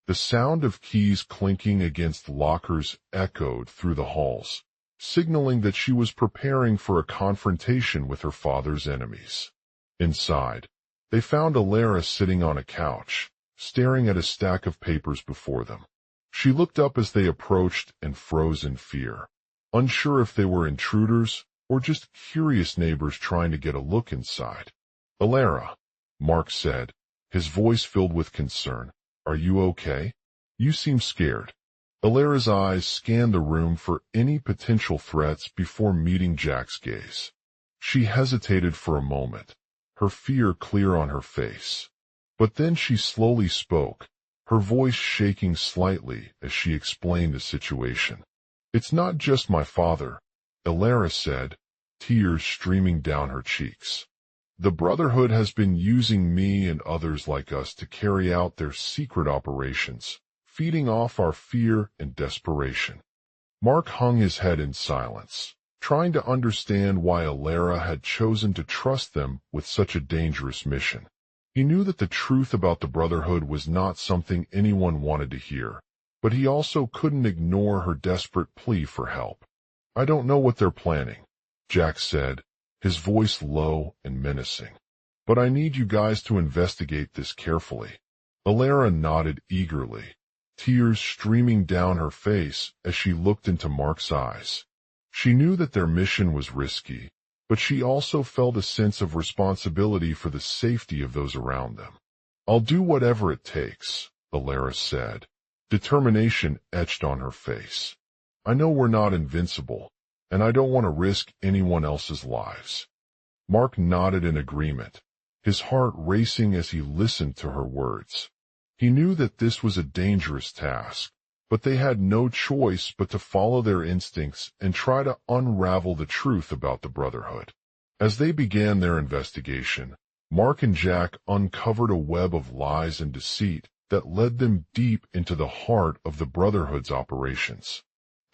The sound of keys clinking against lockers echoed through the halls, signaling that she was preparing for a confrontation with her father's enemies. Inside, they found Alera sitting on a couch, staring at a stack of papers before them. She looked up as they approached and froze in fear, unsure if they were intruders or just curious neighbors trying to get a look inside. "Alera," Mark said, his voice filled with concern. "Are you okay? You seem scared." Alera's eyes scanned the room for any potential threats before meeting Jack's gaze. She hesitated for a moment, her fear clear on her face. But then she slowly spoke, her voice shaking slightly as she explained the situation. "It's not just my father," Alera said, tears streaming down her cheeks. "The Brotherhood has been using me and others like us to carry out their secret operations, feeding off our fear and desperation." Mark hung his head in silence, trying to understand why Alera had chosen to trust them with such a dangerous mission. He knew that the truth about the Brotherhood was not something anyone wanted to hear, but he also couldn't ignore her desperate plea for help. "I don't know what they're planning," Jack said, his voice low and menacing. but I need you guys to investigate this carefully." Alara nodded eagerly, tears streaming down her face as she looked into Mark's eyes. She knew that their mission was risky, but she also felt a sense of responsibility for the safety of those around them. "I'll do whatever it takes," Alara said, determination etched on her face. "I know we're not invincible, and I don't want to risk anyone else's lives." Mark nodded in agreement, his heart racing as he listened to her words. He knew that this was a dangerous task, but they had no choice but to follow their instincts and try to unravel the truth about the Brotherhood. As they began their investigation, Mark and Jack uncovered a web of lies and deceit that led them deep into the heart of the Brotherhood's operations.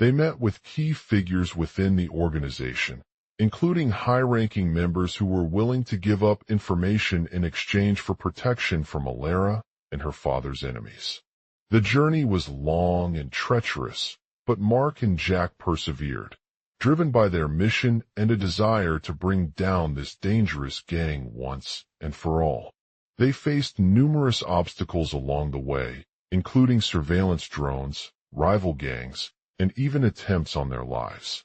They met with key figures within the organization, including high-ranking members who were willing to give up information in exchange for protection from Alara and her father's enemies. The journey was long and treacherous, but Mark and Jack persevered, driven by their mission and a desire to bring down this dangerous gang once and for all. They faced numerous obstacles along the way, including surveillance drones, rival gangs, and even attempts on their lives.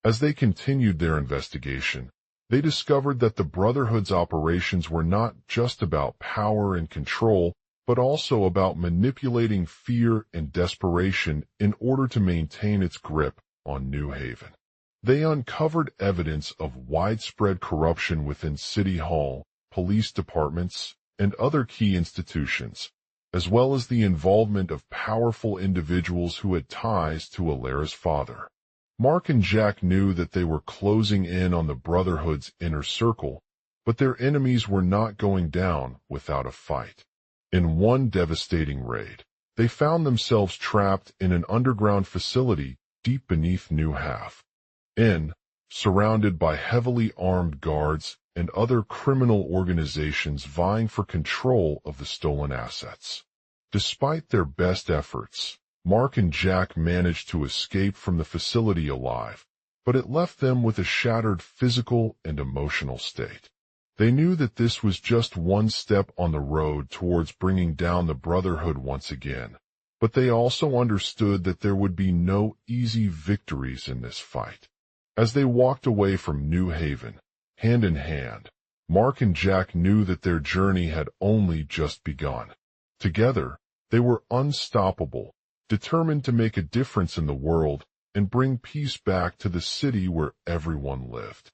As they continued their investigation, they discovered that the Brotherhood's operations were not just about power and control, but also about manipulating fear and desperation in order to maintain its grip on New Haven. They uncovered evidence of widespread corruption within City Hall, police departments, and other key institutions, as well as the involvement of powerful individuals who had ties to Alara's father. Mark and Jack knew that they were closing in on the Brotherhood's inner circle, but their enemies were not going down without a fight. In one devastating raid, they found themselves trapped in an underground facility deep beneath New Haven, surrounded by heavily armed guards and other criminal organizations vying for control of the stolen assets. Despite their best efforts, Mark and Jack managed to escape from the facility alive, but it left them with a shattered physical and emotional state. They knew that this was just one step on the road towards bringing down the Brotherhood once again, but they also understood that there would be no easy victories in this fight. As they walked away from New Haven, hand in hand, Mark and Jack knew that their journey had only just begun. Together, they were unstoppable, determined to make a difference in the world and bring peace back to the city where everyone lived.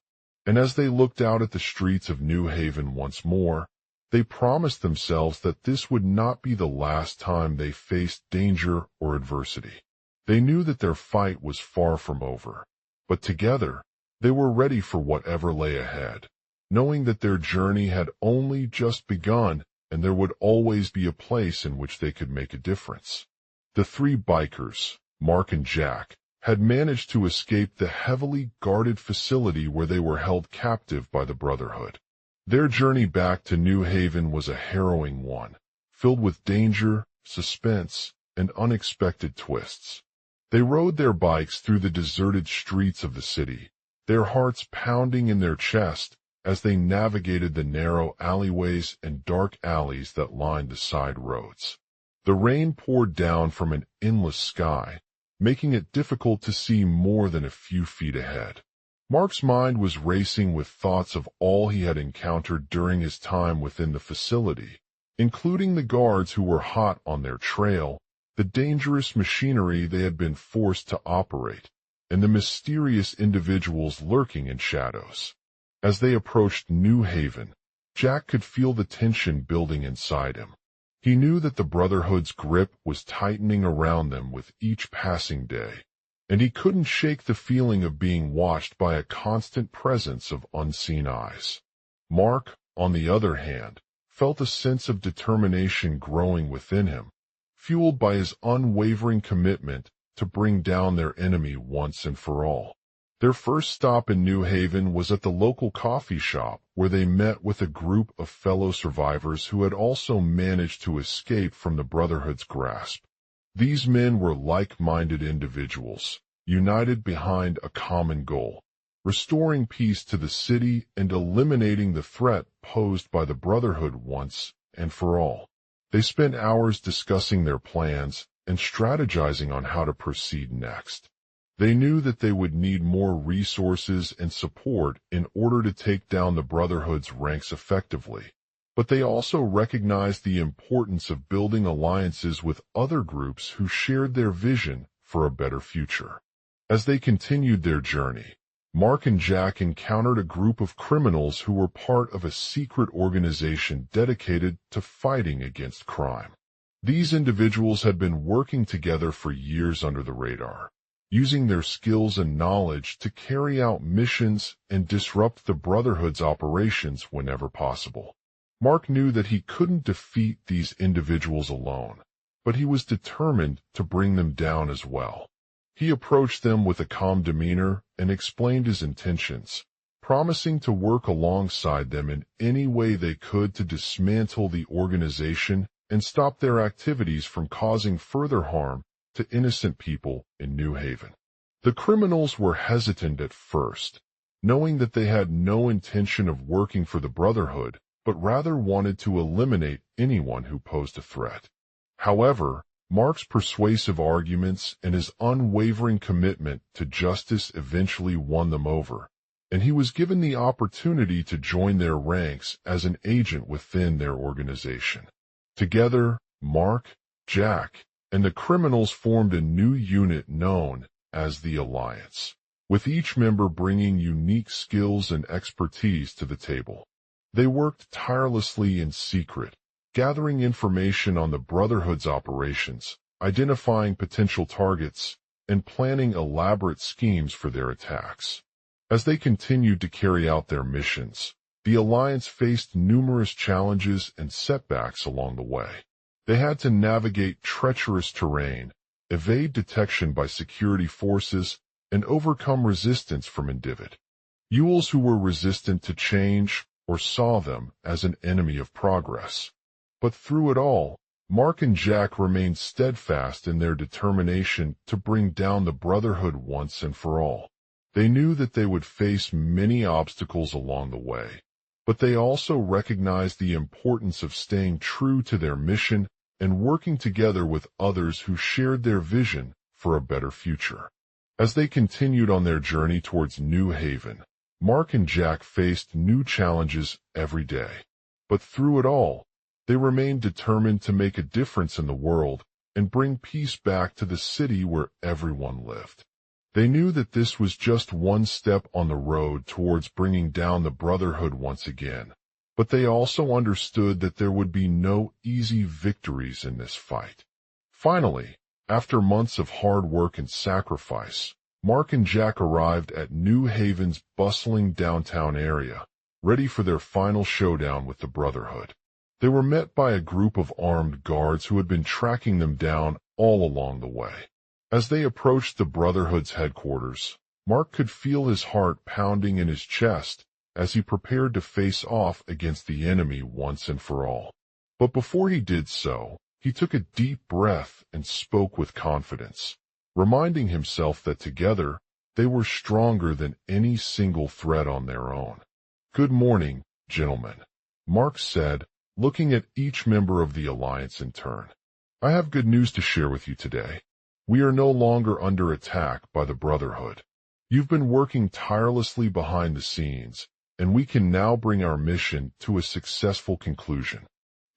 And as they looked out at the streets of New Haven once more, they promised themselves that this would not be the last time they faced danger or adversity. They knew that their fight was far from over, but together, they were ready for whatever lay ahead, knowing that their journey had only just begun and there would always be a place in which they could make a difference. The three bikers, Mark and Jack, had managed to escape the heavily guarded facility where they were held captive by the Brotherhood. Their journey back to New Haven was a harrowing one, filled with danger, suspense, and unexpected twists. They rode their bikes through the deserted streets of the city, their hearts pounding in their chest as they navigated the narrow alleyways and dark alleys that lined the side roads. The rain poured down from an endless sky, making it difficult to see more than a few feet ahead. Mark's mind was racing with thoughts of all he had encountered during his time within the facility, including the guards who were hot on their trail, the dangerous machinery they had been forced to operate, and the mysterious individuals lurking in shadows. As they approached New Haven, Jack could feel the tension building inside him. He knew that the Brotherhood's grip was tightening around them with each passing day, and he couldn't shake the feeling of being watched by a constant presence of unseen eyes. Mark, on the other hand, felt a sense of determination growing within him, fueled by his unwavering commitment to bring down their enemy once and for all. Their first stop in New Haven was at the local coffee shop, where they met with a group of fellow survivors who had also managed to escape from the Brotherhood's grasp. These men were like-minded individuals, united behind a common goal: restoring peace to the city and eliminating the threat posed by the Brotherhood once and for all. They spent hours discussing their plans and strategizing on how to proceed next. They knew that they would need more resources and support in order to take down the Brotherhood's ranks effectively. But they also recognized the importance of building alliances with other groups who shared their vision for a better future. As they continued their journey, Mark and Jack encountered a group of criminals who were part of a secret organization dedicated to fighting against crime. These individuals had been working together for years under the radar, using their skills and knowledge to carry out missions and disrupt the Brotherhood's operations whenever possible. Mark knew that he couldn't defeat these individuals alone, but he was determined to bring them down as well. He approached them with a calm demeanor and explained his intentions, promising to work alongside them in any way they could to dismantle the organization and stop their activities from causing further harm to innocent people in New Haven. The criminals were hesitant at first, knowing that they had no intention of working for the Brotherhood, but rather wanted to eliminate anyone who posed a threat. However, Mark's persuasive arguments and his unwavering commitment to justice eventually won them over, and he was given the opportunity to join their ranks as an agent within their organization. Together, Mark, Jack, and the criminals formed a new unit known as the Alliance, with each member bringing unique skills and expertise to the table. They worked tirelessly in secret, gathering information on the Brotherhood's operations, identifying potential targets, and planning elaborate schemes for their attacks. As they continued to carry out their missions, the Alliance faced numerous challenges and setbacks along the way. They had to navigate treacherous terrain, evade detection by security forces, and overcome resistance from individuals who were resistant to change or saw them as an enemy of progress. But through it all, Mark and Jack remained steadfast in their determination to bring down the Brotherhood once and for all. They knew that they would face many obstacles along the way, but they also recognized the importance of staying true to their mission and working together with others who shared their vision for a better future. As they continued on their journey towards New Haven, Mark and Jack faced new challenges every day. But through it all, they remained determined to make a difference in the world and bring peace back to the city where everyone lived. They knew that this was just one step on the road towards bringing down the Brotherhood once again, but they also understood that there would be no easy victories in this fight. Finally, after months of hard work and sacrifice, Mark and Jack arrived at New Haven's bustling downtown area, ready for their final showdown with the Brotherhood. They were met by a group of armed guards who had been tracking them down all along the way. As they approached the Brotherhood's headquarters, Mark could feel his heart pounding in his chest as he prepared to face off against the enemy once and for all. But before he did so, he took a deep breath and spoke with confidence, reminding himself that together they were stronger than any single threat on their own. "Good morning, gentlemen," Mark said, looking at each member of the Alliance in turn. "I have good news to share with you today. We are no longer under attack by the Brotherhood. You've been working tirelessly behind the scenes, and we can now bring our mission to a successful conclusion."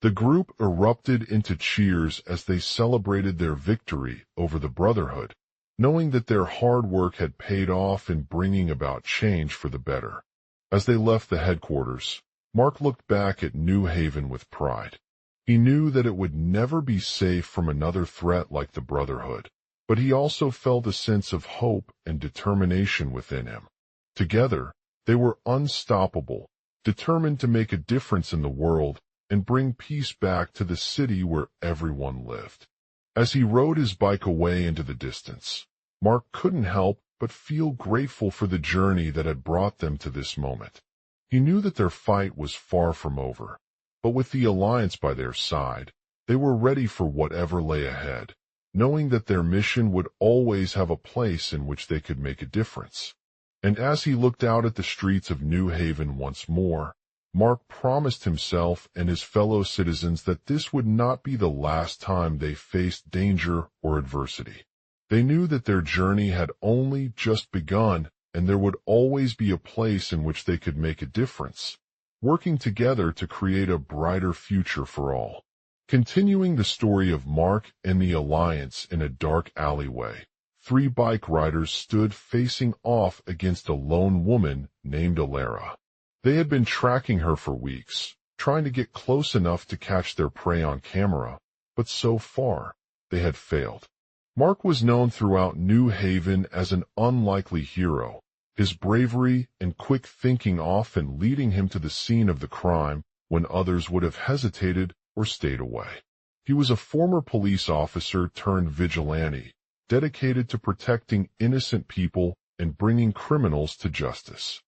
The group erupted into cheers as they celebrated their victory over the Brotherhood, knowing that their hard work had paid off in bringing about change for the better. As they left the headquarters, Mark looked back at New Haven with pride. He knew that it would never be safe from another threat like the Brotherhood, but he also felt a sense of hope and determination within him. Together, they were unstoppable, determined to make a difference in the world and bring peace back to the city where everyone lived. As he rode his bike away into the distance, Mark couldn't help but feel grateful for the journey that had brought them to this moment. He knew that their fight was far from over, but with the Alliance by their side, they were ready for whatever lay ahead, knowing that their mission would always have a place in which they could make a difference. And as he looked out at the streets of New Haven once more, Mark promised himself and his fellow citizens that this would not be the last time they faced danger or adversity. They knew that their journey had only just begun, and there would always be a place in which they could make a difference, working together to create a brighter future for all. Continuing the story of Mark and the Alliance in a dark alleyway, three bike riders stood facing off against a lone woman named Alara. They had been tracking her for weeks, trying to get close enough to catch their prey on camera, but so far, they had failed. Mark was known throughout New Haven as an unlikely hero, his bravery and quick thinking often leading him to the scene of the crime when others would have hesitated or stayed away. He was a former police officer turned vigilante, dedicated to protecting innocent people and bringing criminals to justice.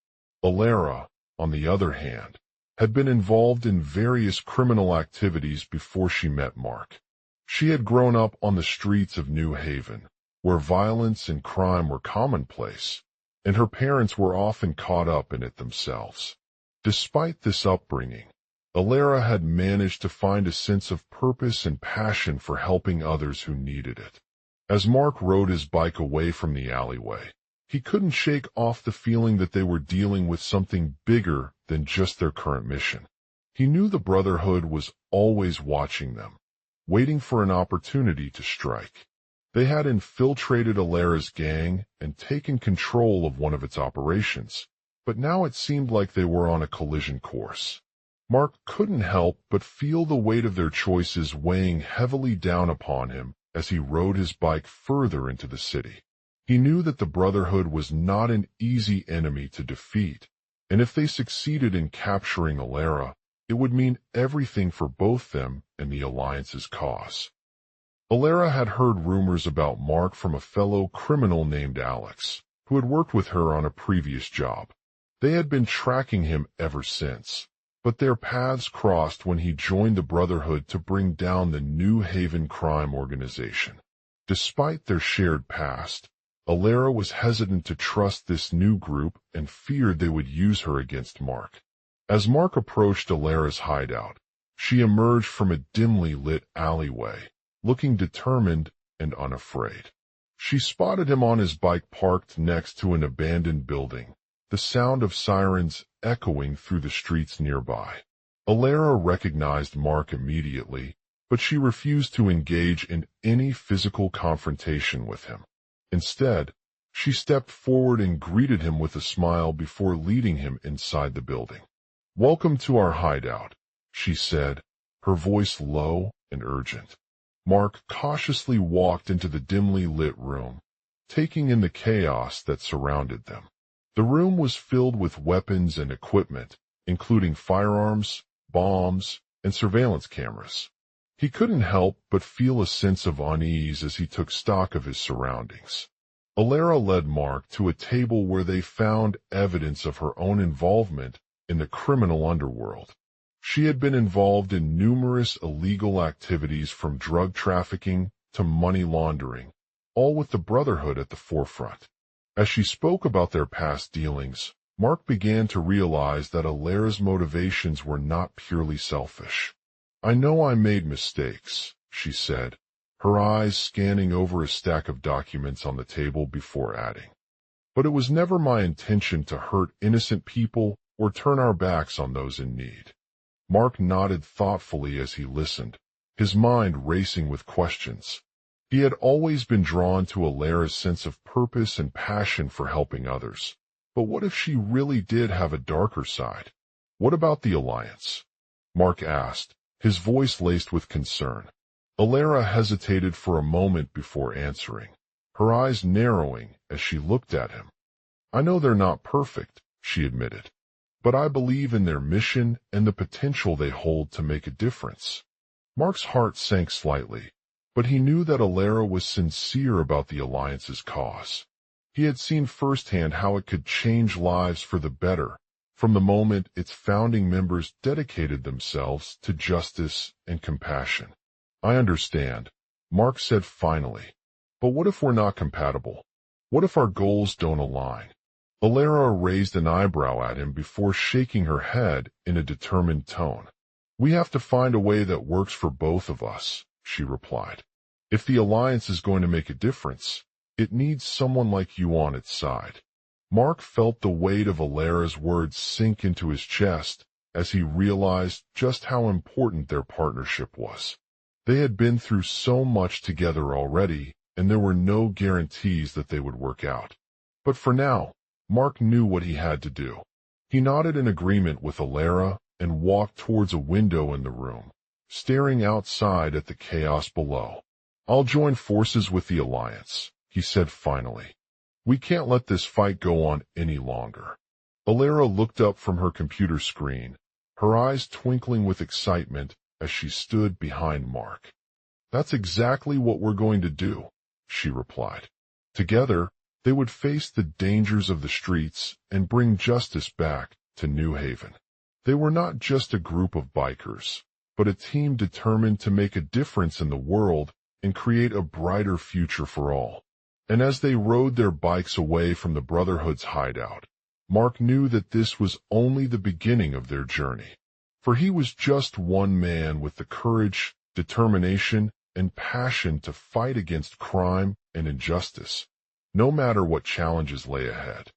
Alara, on the other hand, had been involved in various criminal activities before she met Mark. She had grown up on the streets of New Haven, where violence and crime were commonplace, and her parents were often caught up in it themselves. Despite this upbringing, Alara had managed to find a sense of purpose and passion for helping others who needed it. As Mark rode his bike away from the alleyway, he couldn't shake off the feeling that they were dealing with something bigger than just their current mission. He knew the Brotherhood was always watching them, waiting for an opportunity to strike. They had infiltrated Alara's gang and taken control of one of its operations, but now it seemed like they were on a collision course. Mark couldn't help but feel the weight of their choices weighing heavily down upon him as he rode his bike further into the city. He knew that the Brotherhood was not an easy enemy to defeat, and if they succeeded in capturing Alara, it would mean everything for both them and the Alliance's cause. Alara had heard rumors about Mark from a fellow criminal named Alex, who had worked with her on a previous job. They had been tracking him ever since, but their paths crossed when he joined the Brotherhood to bring down the New Haven crime organization. Despite their shared past, Alara was hesitant to trust this new group and feared they would use her against Mark. As Mark approached Alara's hideout, she emerged from a dimly lit alleyway, looking determined and unafraid. She spotted him on his bike parked next to an abandoned building, the sound of sirens echoing through the streets nearby. Alara recognized Mark immediately, but she refused to engage in any physical confrontation with him. Instead, she stepped forward and greeted him with a smile before leading him inside the building. "Welcome to our hideout," she said, her voice low and urgent. Mark cautiously walked into the dimly lit room, taking in the chaos that surrounded them. The room was filled with weapons and equipment, including firearms, bombs, and surveillance cameras. He couldn't help but feel a sense of unease as he took stock of his surroundings. Alara led Mark to a table where they found evidence of her own involvement in the criminal underworld. She had been involved in numerous illegal activities from drug trafficking to money laundering, all with the Brotherhood at the forefront. As she spoke about their past dealings, Mark began to realize that Alara's motivations were not purely selfish. "I know I made mistakes," she said, her eyes scanning over a stack of documents on the table before adding. "But it was never my intention to hurt innocent people or turn our backs on those in need." Mark nodded thoughtfully as he listened, his mind racing with questions. He had always been drawn to Alara's sense of purpose and passion for helping others. But what if she really did have a darker side? What about the Alliance? Mark asked, his voice laced with concern. Alara hesitated for a moment before answering, her eyes narrowing as she looked at him. "I know they're not perfect," she admitted, "but I believe in their mission and the potential they hold to make a difference." Mark's heart sank slightly, but he knew that Alara was sincere about the Alliance's cause. He had seen firsthand how it could change lives for the better, from the moment its founding members dedicated themselves to justice and compassion. "I understand," Mark said finally, "but what if we're not compatible? What if our goals don't align?" Alara raised an eyebrow at him before shaking her head in a determined tone. "We have to find a way that works for both of us," she replied. "If the Alliance is going to make a difference, it needs someone like you on its side." Mark felt the weight of Alara's words sink into his chest as he realized just how important their partnership was. They had been through so much together already, and there were no guarantees that they would work out. But for now, Mark knew what he had to do. He nodded in agreement with Alara and walked towards a window in the room, staring outside at the chaos below. "I'll join forces with the Alliance," he said finally. "We can't let this fight go on any longer." Alara looked up from her computer screen, her eyes twinkling with excitement as she stood behind Mark. "That's exactly what we're going to do," she replied. Together, they would face the dangers of the streets and bring justice back to New Haven. They were not just a group of bikers, but a team determined to make a difference in the world and create a brighter future for all. And as they rode their bikes away from the Brotherhood's hideout, Mark knew that this was only the beginning of their journey. For he was just one man with the courage, determination, and passion to fight against crime and injustice, no matter what challenges lay ahead.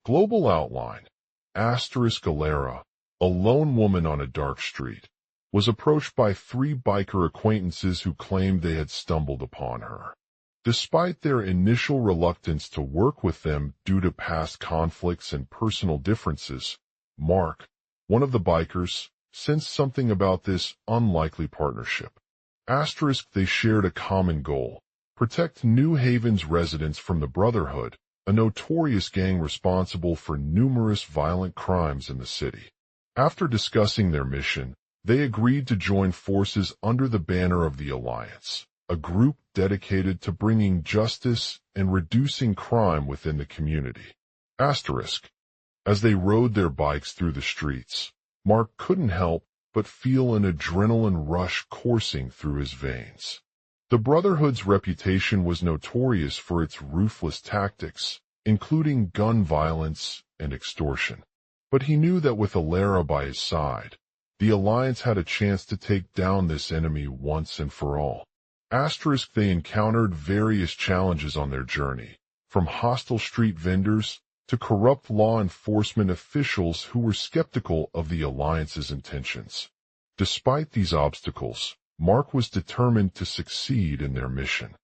Global outline. Alara, a lone woman on a dark street, was approached by 3 biker acquaintances who claimed they had stumbled upon her. Despite their initial reluctance to work with them due to past conflicts and personal differences, Mark, one of the bikers, sensed something about this unlikely partnership. They shared a common goal: protect New Haven's residents from the Brotherhood, a notorious gang responsible for numerous violent crimes in the city. After discussing their mission, they agreed to join forces under the banner of the Alliance, a group dedicated to bringing justice and reducing crime within the community. As they rode their bikes through the streets, Mark couldn't help but feel an adrenaline rush coursing through his veins. The Brotherhood's reputation was notorious for its ruthless tactics, including gun violence and extortion. But he knew that with Alara by his side, the Alliance had a chance to take down this enemy once and for all. They encountered various challenges on their journey, from hostile street vendors to corrupt law enforcement officials who were skeptical of the Alliance's intentions. Despite these obstacles, Mark was determined to succeed in their mission.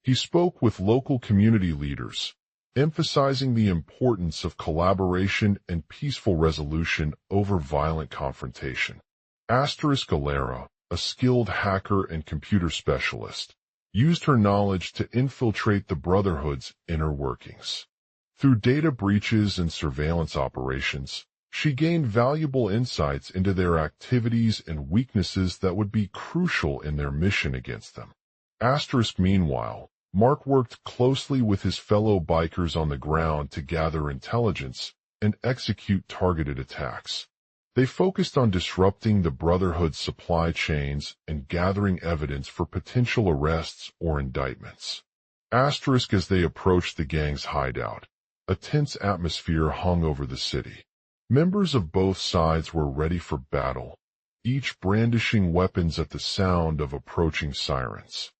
He spoke with local community leaders, emphasizing the importance of collaboration and peaceful resolution over violent confrontation. Alara, a skilled hacker and computer specialist, used her knowledge to infiltrate the Brotherhood's inner workings. Through data breaches and surveillance operations, she gained valuable insights into their activities and weaknesses that would be crucial in their mission against them. Meanwhile, Mark worked closely with his fellow bikers on the ground to gather intelligence and execute targeted attacks. They focused on disrupting the Brotherhood's supply chains and gathering evidence for potential arrests or indictments. As they approached the gang's hideout, a tense atmosphere hung over the city. Members of both sides were ready for battle, each brandishing weapons at the sound of approaching sirens.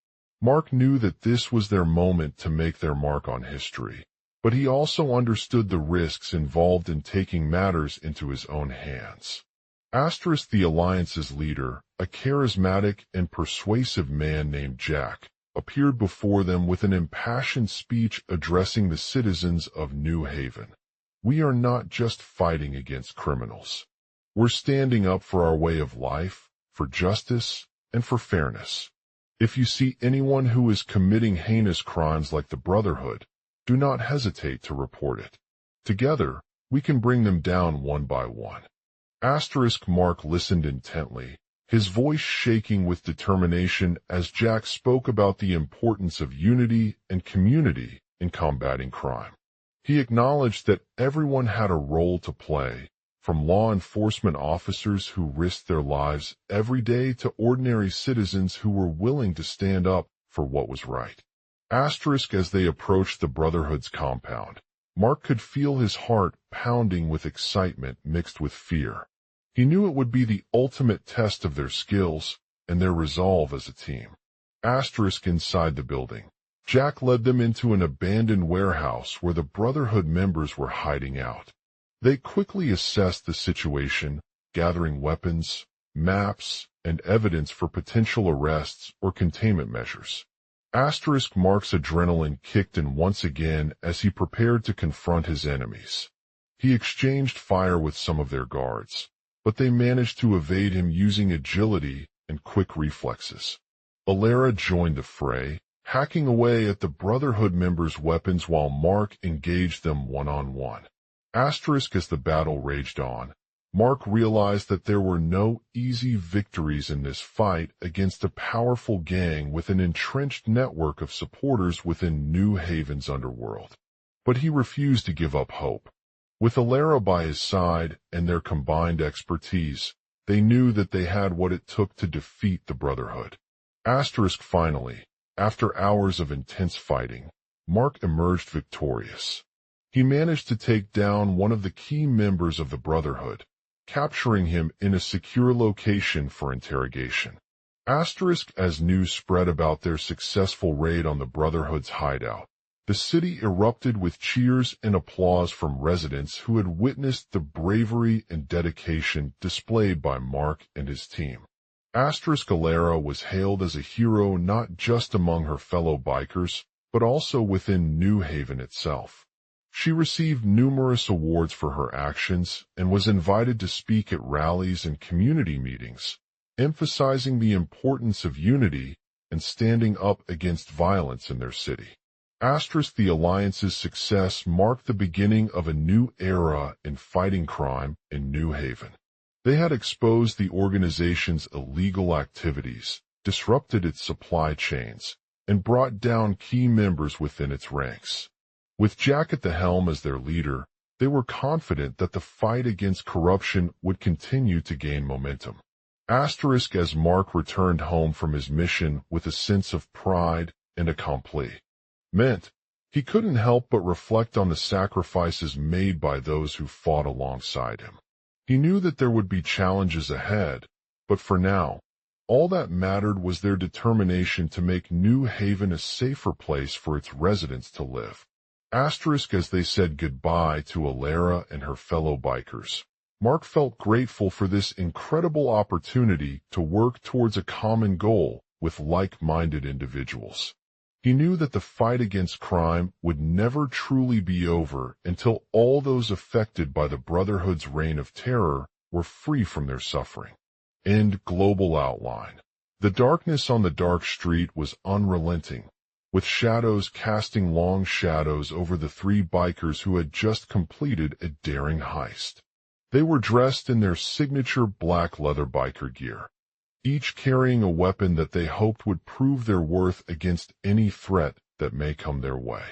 Mark knew that this was their moment to make their mark on history, but he also understood the risks involved in taking matters into his own hands. The Alliance's leader, a charismatic and persuasive man named Jack, appeared before them with an impassioned speech addressing the citizens of New Haven. "We are not just fighting against criminals. We're standing up for our way of life, for justice, and for fairness. If you see anyone who is committing heinous crimes like the Brotherhood, do not hesitate to report it. Together, we can bring them down one by one." Mark listened intently, his voice shaking with determination as Jack spoke about the importance of unity and community in combating crime. He acknowledged that everyone had a role to play, from law enforcement officers who risked their lives every day to ordinary citizens who were willing to stand up for what was right. As they approached the Brotherhood's compound, Mark could feel his heart pounding with excitement mixed with fear. He knew it would be the ultimate test of their skills and their resolve as a team. Asterisk inside the building. Jack led them into an abandoned warehouse where the Brotherhood members were hiding out. They quickly assessed the situation, gathering weapons, maps, and evidence for potential arrests or containment measures. Asterisk Mark's adrenaline kicked in once again as he prepared to confront his enemies. He exchanged fire with some of their guards, but they managed to evade him using agility and quick reflexes. Alara joined the fray, hacking away at the Brotherhood members' weapons while Mark engaged them one-on-one. Asterisk as the battle raged on, Mark realized that there were no easy victories in this fight against a powerful gang with an entrenched network of supporters within New Haven's underworld. But he refused to give up hope. With Alara by his side and their combined expertise, they knew that they had what it took to defeat the Brotherhood. Asterisk finally, after hours of intense fighting, Mark emerged victorious. He managed to take down one of the key members of the Brotherhood, capturing him in a secure location for interrogation. Asterisk as news spread about their successful raid on the Brotherhood's hideout, the city erupted with cheers and applause from residents who had witnessed the bravery and dedication displayed by Mark and his team. Asterisk Alara was hailed as a hero not just among her fellow bikers, but also within New Haven itself. She received numerous awards for her actions and was invited to speak at rallies and community meetings, emphasizing the importance of unity and standing up against violence in their city. Asterisk the Alliance's success marked the beginning of a new era in fighting crime in New Haven. They had exposed the organization's illegal activities, disrupted its supply chains, and brought down key members within its ranks. With Jack at the helm as their leader, they were confident that the fight against corruption would continue to gain momentum. Asterisk as Mark returned home from his mission with a sense of pride and accompli. Meant, he couldn't help but reflect on the sacrifices made by those who fought alongside him. He knew that there would be challenges ahead, but for now, all that mattered was their determination to make New Haven a safer place for its residents to live. Asterisk as they said goodbye to Alara and her fellow bikers, Mark felt grateful for this incredible opportunity to work towards a common goal with like-minded individuals. He knew that the fight against crime would never truly be over until all those affected by the Brotherhood's reign of terror were free from their suffering. End global outline. The darkness on the dark street was unrelenting, with shadows casting long shadows over the three bikers who had just completed a daring heist. They were dressed in their signature black leather biker gear, each carrying a weapon that they hoped would prove their worth against any threat that may come their way.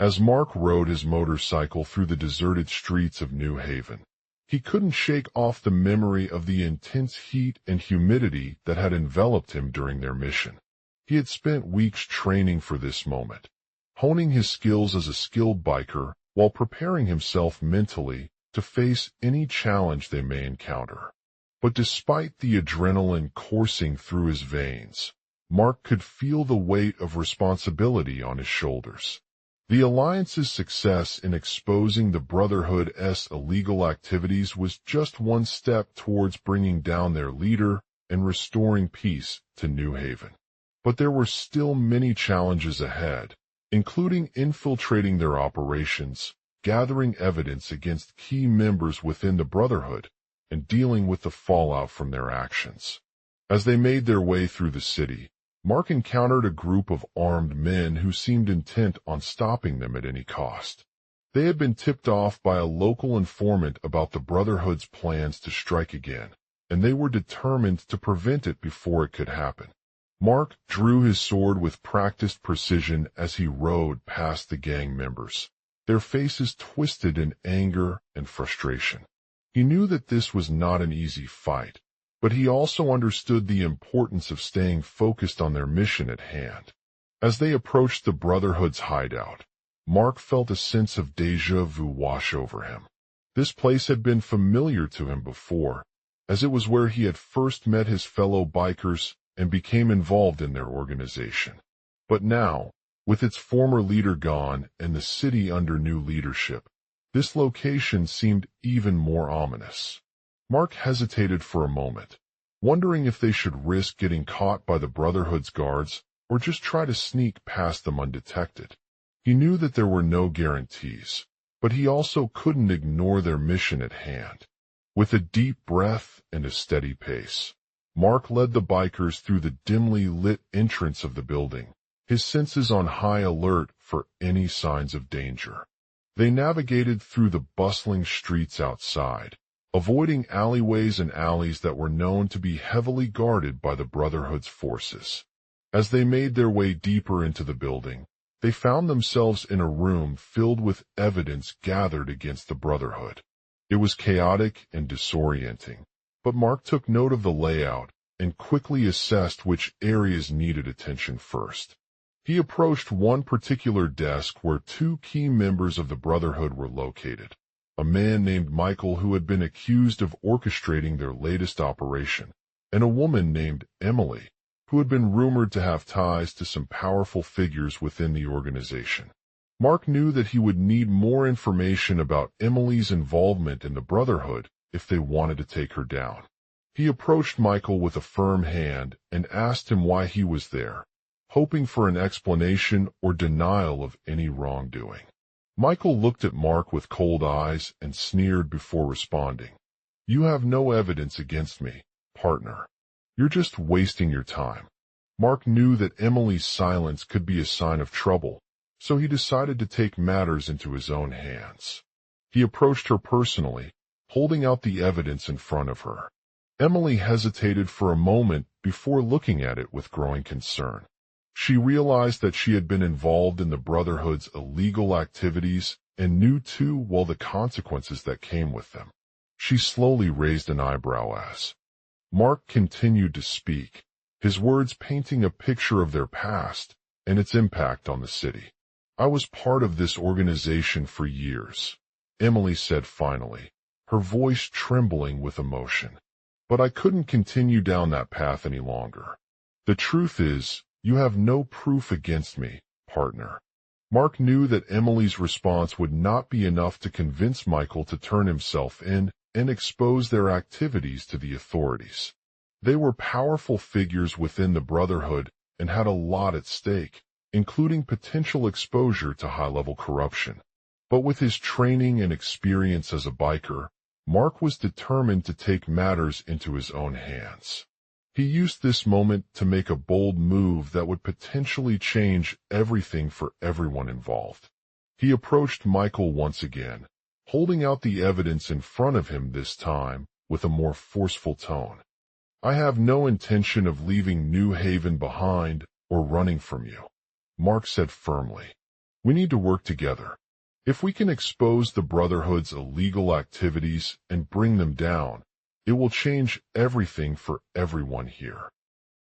As Mark rode his motorcycle through the deserted streets of New Haven, he couldn't shake off the memory of the intense heat and humidity that had enveloped him during their mission. He had spent weeks training for this moment, honing his skills as a skilled biker while preparing himself mentally to face any challenge they may encounter. But despite the adrenaline coursing through his veins, Mark could feel the weight of responsibility on his shoulders. The Alliance's success in exposing the Brotherhood's illegal activities was just one step towards bringing down their leader and restoring peace to New Haven. But there were still many challenges ahead, including infiltrating their operations, gathering evidence against key members within the Brotherhood, and dealing with the fallout from their actions. As they made their way through the city, Mark encountered a group of armed men who seemed intent on stopping them at any cost. They had been tipped off by a local informant about the Brotherhood's plans to strike again, and they were determined to prevent it before it could happen. Mark drew his sword with practiced precision as he rode past the gang members, their faces twisted in anger and frustration. He knew that this was not an easy fight, but he also understood the importance of staying focused on their mission at hand. As they approached the Brotherhood's hideout, Mark felt a sense of déjà vu wash over him. This place had been familiar to him before, as it was where he had first met his fellow bikers and became involved in their organization. But now, with its former leader gone and the city under new leadership, this location seemed even more ominous. Mark hesitated for a moment, wondering if they should risk getting caught by the Brotherhood's guards or just try to sneak past them undetected. He knew that there were no guarantees, but he also couldn't ignore their mission at hand. With a deep breath and a steady pace, Mark led the bikers through the dimly lit entrance of the building, his senses on high alert for any signs of danger. They navigated through the bustling streets outside, avoiding alleyways and alleys that were known to be heavily guarded by the Brotherhood's forces. As they made their way deeper into the building, they found themselves in a room filled with evidence gathered against the Brotherhood. It was chaotic and disorienting, but Mark took note of the layout and quickly assessed which areas needed attention first. He approached one particular desk where two key members of the Brotherhood were located, a man named Michael who had been accused of orchestrating their latest operation, and a woman named Emily, who had been rumored to have ties to some powerful figures within the organization. Mark knew that he would need more information about Emily's involvement in the Brotherhood if they wanted to take her down. He approached Michael with a firm hand and asked him why he was there, hoping for an explanation or denial of any wrongdoing. Michael looked at Mark with cold eyes and sneered before responding. "You have no evidence against me, partner. You're just wasting your time." Mark knew that Emily's silence could be a sign of trouble, so he decided to take matters into his own hands. He approached her personally, holding out the evidence in front of her. Emily hesitated for a moment before looking at it with growing concern. She realized that she had been involved in the Brotherhood's illegal activities and knew too well the consequences that came with them. She slowly raised an eyebrow as Mark continued to speak, his words painting a picture of their past and its impact on the city. "I was part of this organization for years," Emily said finally, her voice trembling with emotion. "But I couldn't continue down that path any longer. The truth is, you have no proof against me, partner." Mark knew that Emily's response would not be enough to convince Michael to turn himself in and expose their activities to the authorities. They were powerful figures within the Brotherhood and had a lot at stake, including potential exposure to high-level corruption. But with his training and experience as a biker, Mark was determined to take matters into his own hands. He used this moment to make a bold move that would potentially change everything for everyone involved. He approached Michael once again, holding out the evidence in front of him this time with a more forceful tone. "I have no intention of leaving New Haven behind or running from you," Mark said firmly. "We need to work together. If we can expose the Brotherhood's illegal activities and bring them down, it will change everything for everyone here."